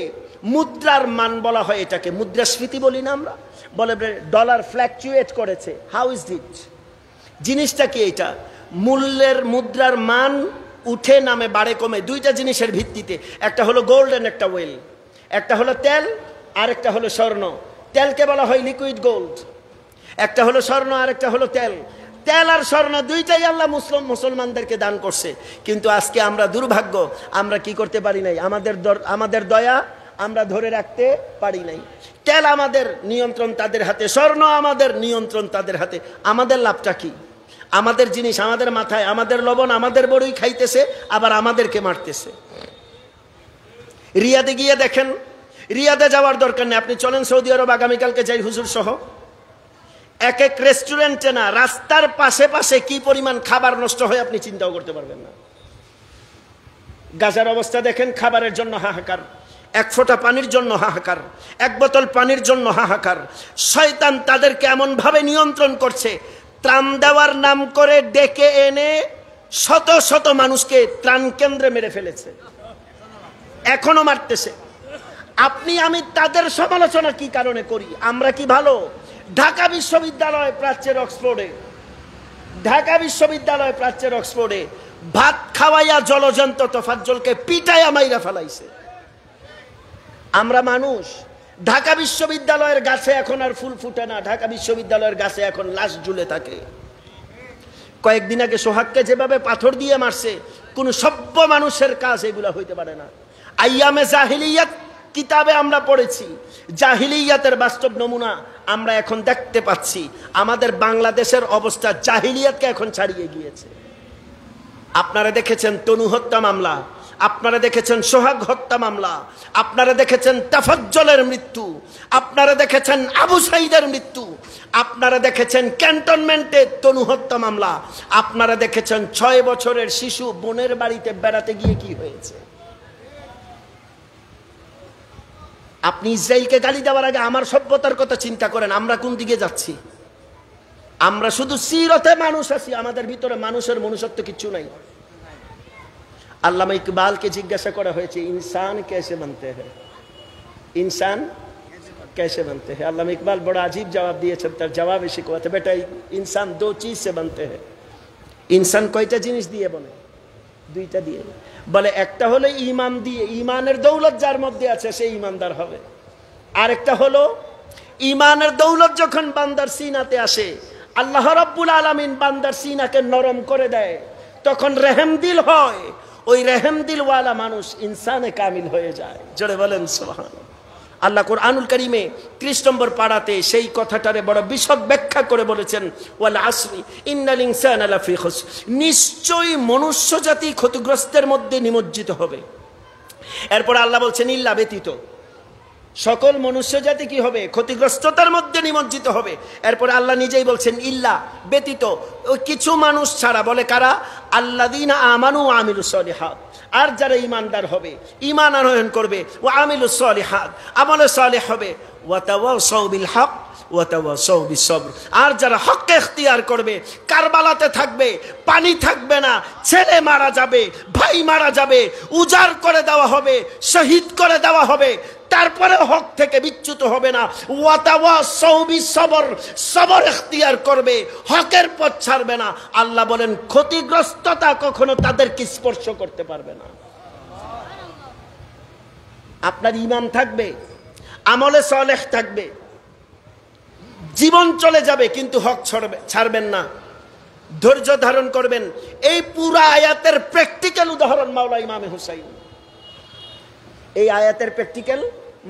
মুদ্রার মান বলা হয় এটাকে, মুদ্রাস্ফীতি বলি না আমরা? বলে ডলার ফ্ল্যাকচুয়েট করেছে। How is it? জিনিসটা কি? এটা মূল্যের মুদ্রার মান উঠে নামে বাড়ে কমে 2টা জিনিসের ভিত্তিতে। একটা হলো গোল্ড এন্ড একটা ওয়েল, একটা হলো তেল আর একটা হলো স্বর্ণ। তেলকে বলা হয় লিকুইড গোল্ড, একটা হলো স্বর্ণ আর একটা হলো তেল। তেল আর স্বর্ণ 2টাই আল্লাহ মুসলমানদেরকে দান করছে। কিন্তু আজকে আমরা দুর্ভাগ্য, আমরা কি করতে পারি নাই, আমাদের দয়া আমরা ধরে রাখতে পারি নাই। তেল আমাদের নিয়ন্ত্রণ তাদের হাতে, স্বর্ণ আমাদের নিয়ন্ত্রণ তাদের হাতে। আমাদের লাভটা কি? আমাদের জিনিস আমাদের মাথায়, আমাদের লবণ আমাদের বড়ই খাইতেছে, আবার আমাদেরকে মারতেছে। রিয়াদে গিয়ে দেখেন, রিয়াদে যাওয়ার দরকার নেই, আপনি চলেন সৌদি আরব, আগামীকালকে যাই হুজুর সহ। এক এক রেস্টুরেন্টে না, রাস্তার পাশে পাশে কি পরিমাণ খাবার নষ্ট হয় আপনি চিন্তাও করতে পারবেন না। গাজার অবস্থা দেখেন, খাবারের জন্য হাহাকার, 1 ফোঁটা পানির জন্য হাহাকার, 1 বোতল পানির জন্য হাহাকার। শয়তান তাদেরকে এমন ভাবে নিয়ন্ত্রণ করছে, ত্রাণ দেওয়ার নাম করে ডেকে এনে শত শত মানুষকে ত্রাণ কেন্দ্রে মেরে ফেলেছে, এখনো মারতেছে। আপনি আমি তাদের সমালোচনা কি কারণে করি? আমরা কি ভালো? ঢাকা বিশ্ববিদ্যালয় প্রাচ্যের অক্সফোর্ডে, ঢাকা বিশ্ববিদ্যালয় প্রাচ্যের অক্সফোর্ডে ভাত খাওয়াইয়া জলজন্ত তোফাজ্জলকে পিটাইয়া মাইরা ফেলাইছে। আমরা মানুষ। ঢাকা বিশ্ববিদ্যালয়ের গাছে এখন আর ফুল ফুটে না, ঢাকা বিশ্ববিদ্যালয়ের গাছে এখন লাশ ঝুলে থাকে। কয়েকদিন আগে সোহাগকে যেভাবে পাথর দিয়ে মারছে, কোন সভ্য মানুষের কাজ এগুলা হইতে পারে না। আইয়ামে জাহিলিয়াত কিতাবে আমরা পড়েছি, জাহিলিয়াতের বাস্তব নমুনা আমরা এখন দেখতে পাচ্ছি। আমাদের বাংলাদেশের অবস্থা জাহিলিয়াতকে এখন ছাড়িয়ে গিয়েছে। আপনারা দেখেছেন তনু হত্যা মামলা, আপনারা দেখেছেন সোহাগ হত্যা মামলা, আপনারা দেখেছেন তাফাজ্জলের মৃত্যু, আপনারা দেখেছেন আবু সাইদের মৃত্যু, আপনারা দেখেছেন ক্যান্টনমেন্টে তনু হত্যা মামলা, আপনারা দেখেছেন 6 বছরের শিশু বোনের বাড়িতে বেড়াতে গিয়ে কি হয়েছে। আপনি ইসরায়েলকে গালি দেওয়ার আগে আমার সভ্যতার কথা চিন্তা করেন, আমরা কোন দিকে যাচ্ছি। আমরা শুধু সিরতে মানুষ আছি, আমাদের ভিতরে মানুষের মনুষ্যত্ব কিচ্ছু নাই। আল্লামা ইকবালকে জিজ্ঞাসা করা হয়েছে, ইনসান कैसे बनते हैं, इंसान कैसे बनते हैं। আল্লামা ইকবাল বড় আজীব জবাব দিয়েছেন। তার জবাবে শিখাতে, বেটা ইনসান 2 चीज से बनते हैं। ইনসান কয়টা জিনিস দিয়ে বলে? 2টা দিয়ে বলে। একটা হলো ঈমান দিয়ে, ঈমানের দৌলত যার মধ্যে আছে সে ঈমানদার হবে। আরেকটা হলো ঈমানের দৌলত যখন বান্দার সিনাতে আসে, আল্লাহ রাব্বুল আলামিন বান্দার সিনাকে নরম করে দেয়, তখন রহমদিল হয়। ওই রহমদিলওয়ালা মানুষ ইনসানে কামিল হয়ে যায়। জোরে বলেন সুবহানাল্লাহ। আল্লাহ কোরআনুল কারীমে 30 নম্বর পারাতে সেই কথাটারে বড় বিশদ ব্যাখ্যা করে বলেছেন, ওয়াল আসরি ইন্নাল ইনসানা লাফি খুসর, নিশ্চয়ই মনুষ্য জাতি ক্ষতিগ্রস্তের মধ্যে নিমজ্জিত হবে। এরপর আল্লাহ বলছেন ইল্লা ব্যতীত, সকল মনুষ্য জাতি কি হবে? ক্ষতিগ্রস্ততার মধ্যে নিমজ্জিত হবে। এরপরে আল্লাহ নিজেই বলছেন ইল্লা ব্যতীত, ওই কিছু মানুষ ছাড়া। বলে কারা? আল্লাযীনা আমানু ওয়া আমিলুস সলিহাত, আর যারা ঈমানদার হবে, ঈমান আনয়ন করবে, ওয়া আমিলুস সলিহাত, আমলে সালেহ হবে, ওয়া তাওয়াসাউ বিল হক ওয়া তাওয়াসাউ বিস সবর, আর যারা হককে ইখতিয়ার করবে। কারবালাতে থাকবে, পানি থাকবে না, ছেলে মারা যাবে, ভাই মারা যাবে, উজাড় করে দেওয়া হবে, শহীদ করে দেওয়া হবে, তারপরে হক থেকে বিচ্যুত হবে না। ওয়া তাওয়াসাউ বিস সবর, সবর ইখতিয়ার করবে, হকের পথ ছাড়বে না। আল্লাহ বলেন ক্ষতিগ্রস্ততা কখনো তাদেরকে স্পর্শ করতে পারবে না। আপনার ঈমান থাকবে, আমলে সালেহ থাকবে, জীবন চলে যাবে কিন্তু হক ছাড়বেন না, ধৈর্য ধারণ করবেন। এই পুরো আয়াতের প্র্যাকটিক্যাল উদাহরণ মাওলা ইমামে হুসাইন। এই আয়াতের প্র্যাকটিক্যাল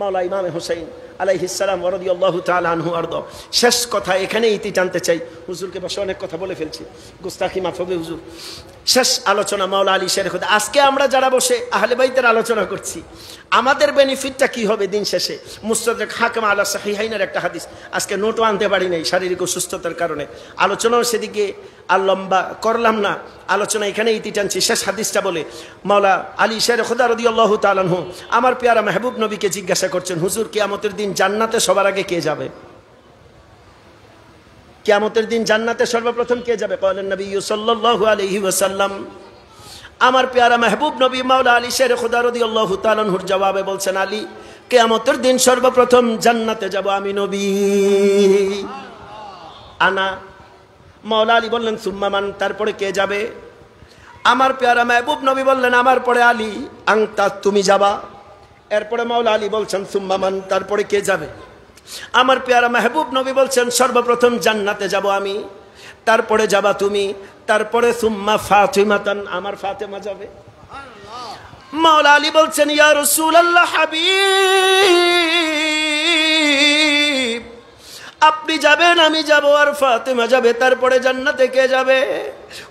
মাওলা ইমামে হুসাইন আলাইহিস সালাম ওয়া রাদিয়াল্লাহু তাআলা আনহু আরদা। শেষ কথা এখানে ইতি টানতে চাই, হুজুরকে বসে অনেক কথা বলে ফেলছি, গুস্তাখি মাফ হবে হুজুর। শেষ আলোচনা মাওলা আলী শের খুদা। আজকে আমরা যারা বসে আহলে বাইতের আলোচনা করছি, আমাদের বেনিফিটটা কি হবে দিন শেষে? মুস্তাদরাক হাকিম আলা সাহিহাইনের একটা হাদিস, আজকে নোটও আনতে পারি নাই শারীরিক অসুস্থতার কারণে, আলোচনাও সেদিকে আর লম্বা করলাম না, আলোচনা এখানে ইতি টানছি। শেষ হাদিসটা বলে মাওলা আলী শের খুদা রাদিয়াল্লাহু তাআলা আনহু আমার পেয়ারা মাহবুব নবীকে জিজ্ঞাসা করছেন, হুজুর কিয়ামতের দিন জান্নাতে সবার আগে কে যাবে? কিয়ামতের দিন জান্নাতে সর্বপ্রথম কে যাবে? কওলেন নবী সাল্লাল্লাহু আলাইহি ওয়াসাল্লাম। আমার পেয়ারা মাহবুব নবী মাওলা আলী শের খুদা রাদিয়াল্লাহু তাআলা আনহুর জবাবে বলছেন, আলী কিয়ামতের দিন সর্বপ্রথম জান্নাতে যাব আমি নবী। আনা। মাওলা আলী বললেন সুম্মা মান, তারপরে কে যাবে? আমার পেয়ারা মাহবুব নবী বললেন আমার পরে আলী, আনতা, তুমি যাবা। এরপরে মাওলা আলী বলছেন সুম্মা মান, তারপরে কে যাবে? আমার পেয়ারা মাহবুব নবী বলছেন সর্বপ্রথম জান্নাতে যাব আমি, তারপরে যাবা তুমি, তারপরে সুম্মা ফাতিমাতান, আমার ফাতেমা যাবে। মাওলা আলী বলছেন ইয়া রাসূলুল্লাহ হাবিব, আপনি যাবেন, আমি যাব, আর ফাতেমা যাবে, তারপরে জান্নাতে কে যাবে?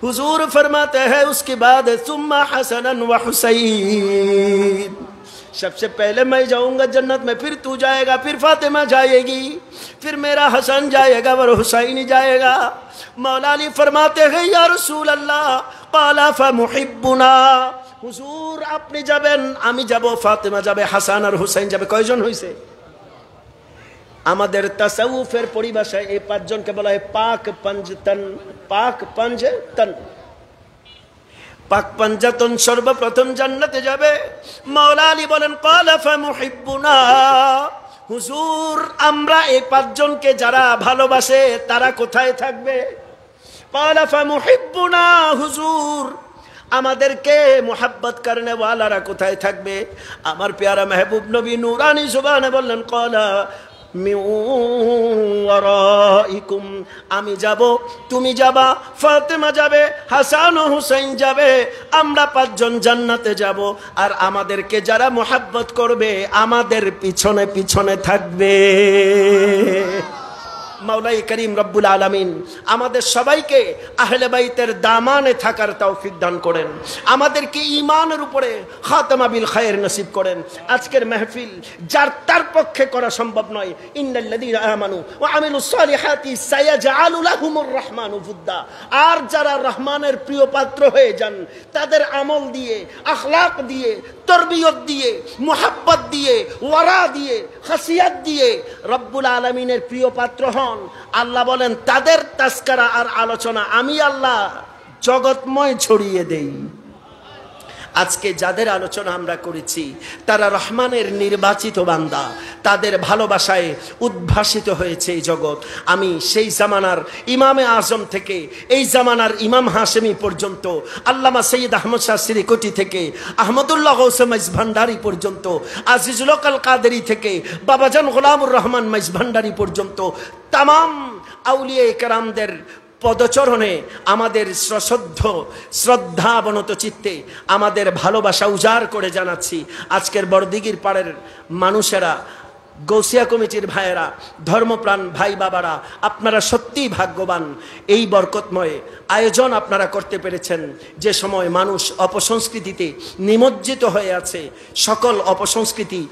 হুজুর ফরমাতে हैं उसके बाद सुम्मा हसनन व हुसैन, सबसे पहले मैं जाऊंगा जन्नत में, फिर तू जाएगा, फिर फातिमा जाएगी, फिर मेरा हसन जाएगा और हुसैन जाएगा। मौला अली फरमाते हैं या रसूल अल्लाह काला फमुहिब्बुना, হুজুর আপনি যাবেন, আমি যাব, ফাতেমা যাবে, হাসান আর হুসাইন যাবে। কয়জন হইছে? আমাদের তাসাউফের পরিভাষায় এই পাঁচজনকে বলা হয় পাক পঞ্জতন। পাক পঞ্জতন, পাক পঞ্জতন সর্বপ্রথম জান্নাতে যাবে। মাওলা আলী বলেন ক্বালা ফামুহিব্বুনা, হুজুর আমরা এই পাঁচজনকে যারা ভালোবাসে তারা কোথায় থাকবে? ক্বালা ফামুহিব্বুনা, হুজুর আমাদেরকে মুহাব্বত করনে ওয়ালারা কোথায় থাকবে? আমার প্যারা মাহবুব নবী নূরানি জবানে বললেন ক্বালা মিন ওয়ারাইকুম, আমি যাব, তুমি যাবা, ফাতেমা যাবে, হাসান ও হুসাইন যাবে, আমরা পাঁচজন জান্নাতে যাব। আর আমাদেরকে যারা মুহাব্বত করবে আমাদের পিছনে পিছনে থাকবে। মাওলাই করিম রব্বুল আলামিন আমাদের সবাইকে আহলে বাইতের দামানে থাকার তৌফিক দান করেন, আমাদেরকে ঈমানের উপরে খাতামা বিল খায়র নসিব করেন। আজকের মাহফিল যার তার পক্ষে করা সম্ভব নয়। ইন্নাল্লাযীনা আমানু ওয়া আমিলুস সালিহাতি সায়াজআলু লাহুমুর রাহমানু বুদ্দা, আর যারা রহমানের প্রিয় পাত্র হয়ে যান তাদের আমল দিয়ে, আখলাক দিয়ে, তরবিয়ত দিয়ে, মুহাব্বত দিয়ে, ওয়ারা দিয়ে, খাসিয়াত দিয়ে রব্বুল আলামিনের প্রিয় পাত্র হন। আল্লাহ বলেন তাদের তাজকিরা আর আলোচনা আমি আল্লাহ জগৎময় ছড়িয়ে দেই। আজকে যাদের আলোচনা আমরা করেছি তারা রহমানের নির্বাচিত বান্দা, তাদের ভালোবাসায় উদ্ভাসিত হয়েছে এই জগৎ। আমি সেই জামানার ইমামে আজম থেকে এই জামানার ইমাম হাশেমি পর্যন্ত, আল্লামা সৈয়দ আহমদ শাহ সিরিকটি থেকে আহমদুল্লাহ গৌসে মাইজ ভান্ডারি পর্যন্ত, আজিজুল হক কাদেরি থেকে বাবাজান গোলামুর রহমান মাইজ ভান্ডারি পর্যন্ত তামাম আউলিয়া কেরামদের পদচরণে আমাদের শ্রদ্ধাবনত চিত্তে আমাদের ভালোবাসা উজাড় করে জানাচ্ছি। আজকের বড়দিঘির পাড়ের মানুষেরা গৌসিয়া কমিটির ভাইয়েরা, ধর্মপ্রাণ ভাই বাবারা, আপনারা সত্যিই ভাগ্যবান। এই বরকতময় আয়োজন আপনারা করতে পেরেছেন, যে সময় মানুষ অপসংস্কৃতিতে নিমজ্জিত হয়ে আছে। সকল অপসংস্কৃতি,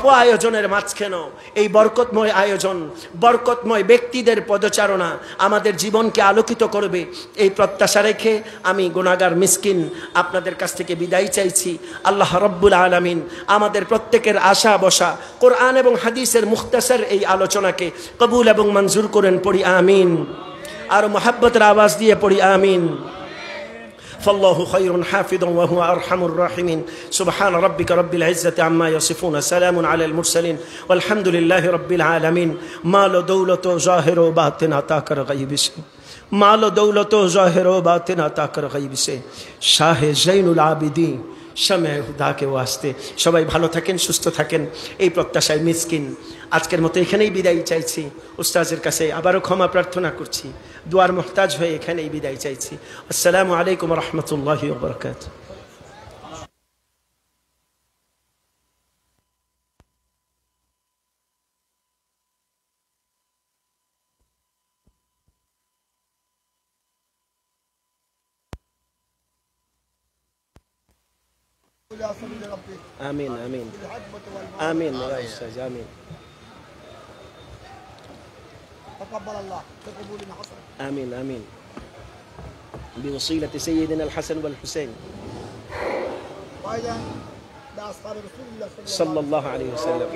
আয়োজনের মাঝখানেও এই বরকতময় আয়োজন, বরকতময় ব্যক্তিদের পদচারণা আমাদের জীবনকে আলোকিত করবে, এই প্রত্যাশা রেখে আমি গুনাহগার মিসকিন আপনাদের কাছ থেকে বিদায় চাইছি। আল্লাহ রব্বুল আলামিন আমাদের প্রত্যেকের আশা বসা কোরআন এবং হাদিসের মুখতাসার এই আলোচনাকে কবুল এবং মঞ্জুর করেন। পড়ি আমিন। আর মোহাব্বতের আওয়াজ দিয়ে পড়ি আমিন। فالله خير حافظا وهو أرحم الراحمين. سبحان ربك رب العزة عما يصفون، سلام على المرسلين والحمد لله رب العالمين. مال و دولت و ظاهر و باطن عطا کر غیب سے، مال و دولت و ظاہر و باطن عطا کر غیب سے، শাহ জৈনুল আবিদিন শামে হুদাকে ওয়াস্তে। সবাই ভালো থাকেন, সুস্থ থাকেন, এই প্রত্যাশায় মিসকিন আজকের মতো এখানেই বিদায় চাইছি। উস্তাজের কাছে আবারও ক্ষমা প্রার্থনা করছি, দুয়ার মুহতাজ হয়ে এখানেই বিদায় চাইছি। আসসালামু আলাইকুম ওয়া রাহমাতুল্লাহি ওয়া বারাকাতুহু। آمين آمين آمين يا أستاذ آمين. تقبل الله بقبولنا حسن. آمين آمين بوصيلة سيدنا الحسن والحسين وأيضا لأصحاب رسول الله صلى الله عليه وسلم.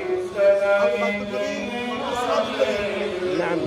نعم.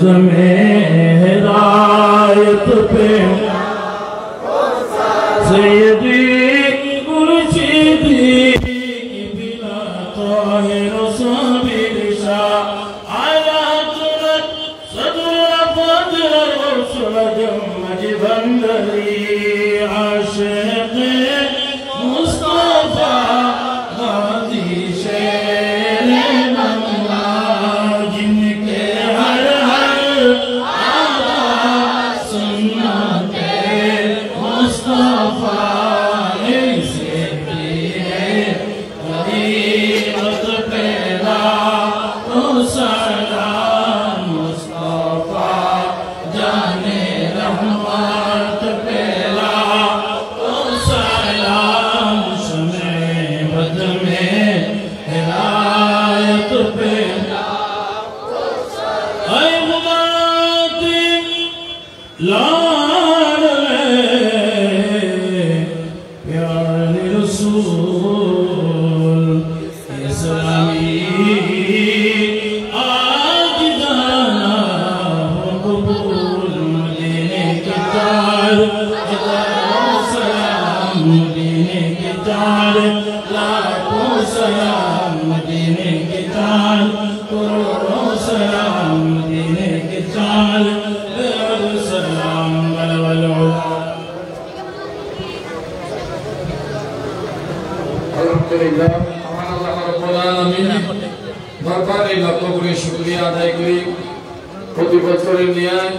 में हिदायत पे सैयदी मुर्शिदी बिला ताहिर साबिर शाह आला तुरत सदर फजर रसूल जम्मज बंदरी आशिक मुस्तफा गाजी शेर बंगा जिनके हर आदा सुन्नते मुस्तफा से गरीबत पैदा तो सलाम मुस्तफा जाने रहमत पैदा तो सलाम शमे बद में हिदायत पैदा ऐ मुबाती लाड प्यारे रसूल इस्लामी आज जाना कबूल मदीने के तार सलाम मदीने के तार लाखों सलाम मदीने के तार करोड़ों सलाम मदीने के तार सलाम আলহামদুলিল্লাহ মহান আল্লাহ রাব্বুল আলামিন দরবারে লাখ কোটি শুকরিয়া আদায় করি প্রতি বছরের ন্যায়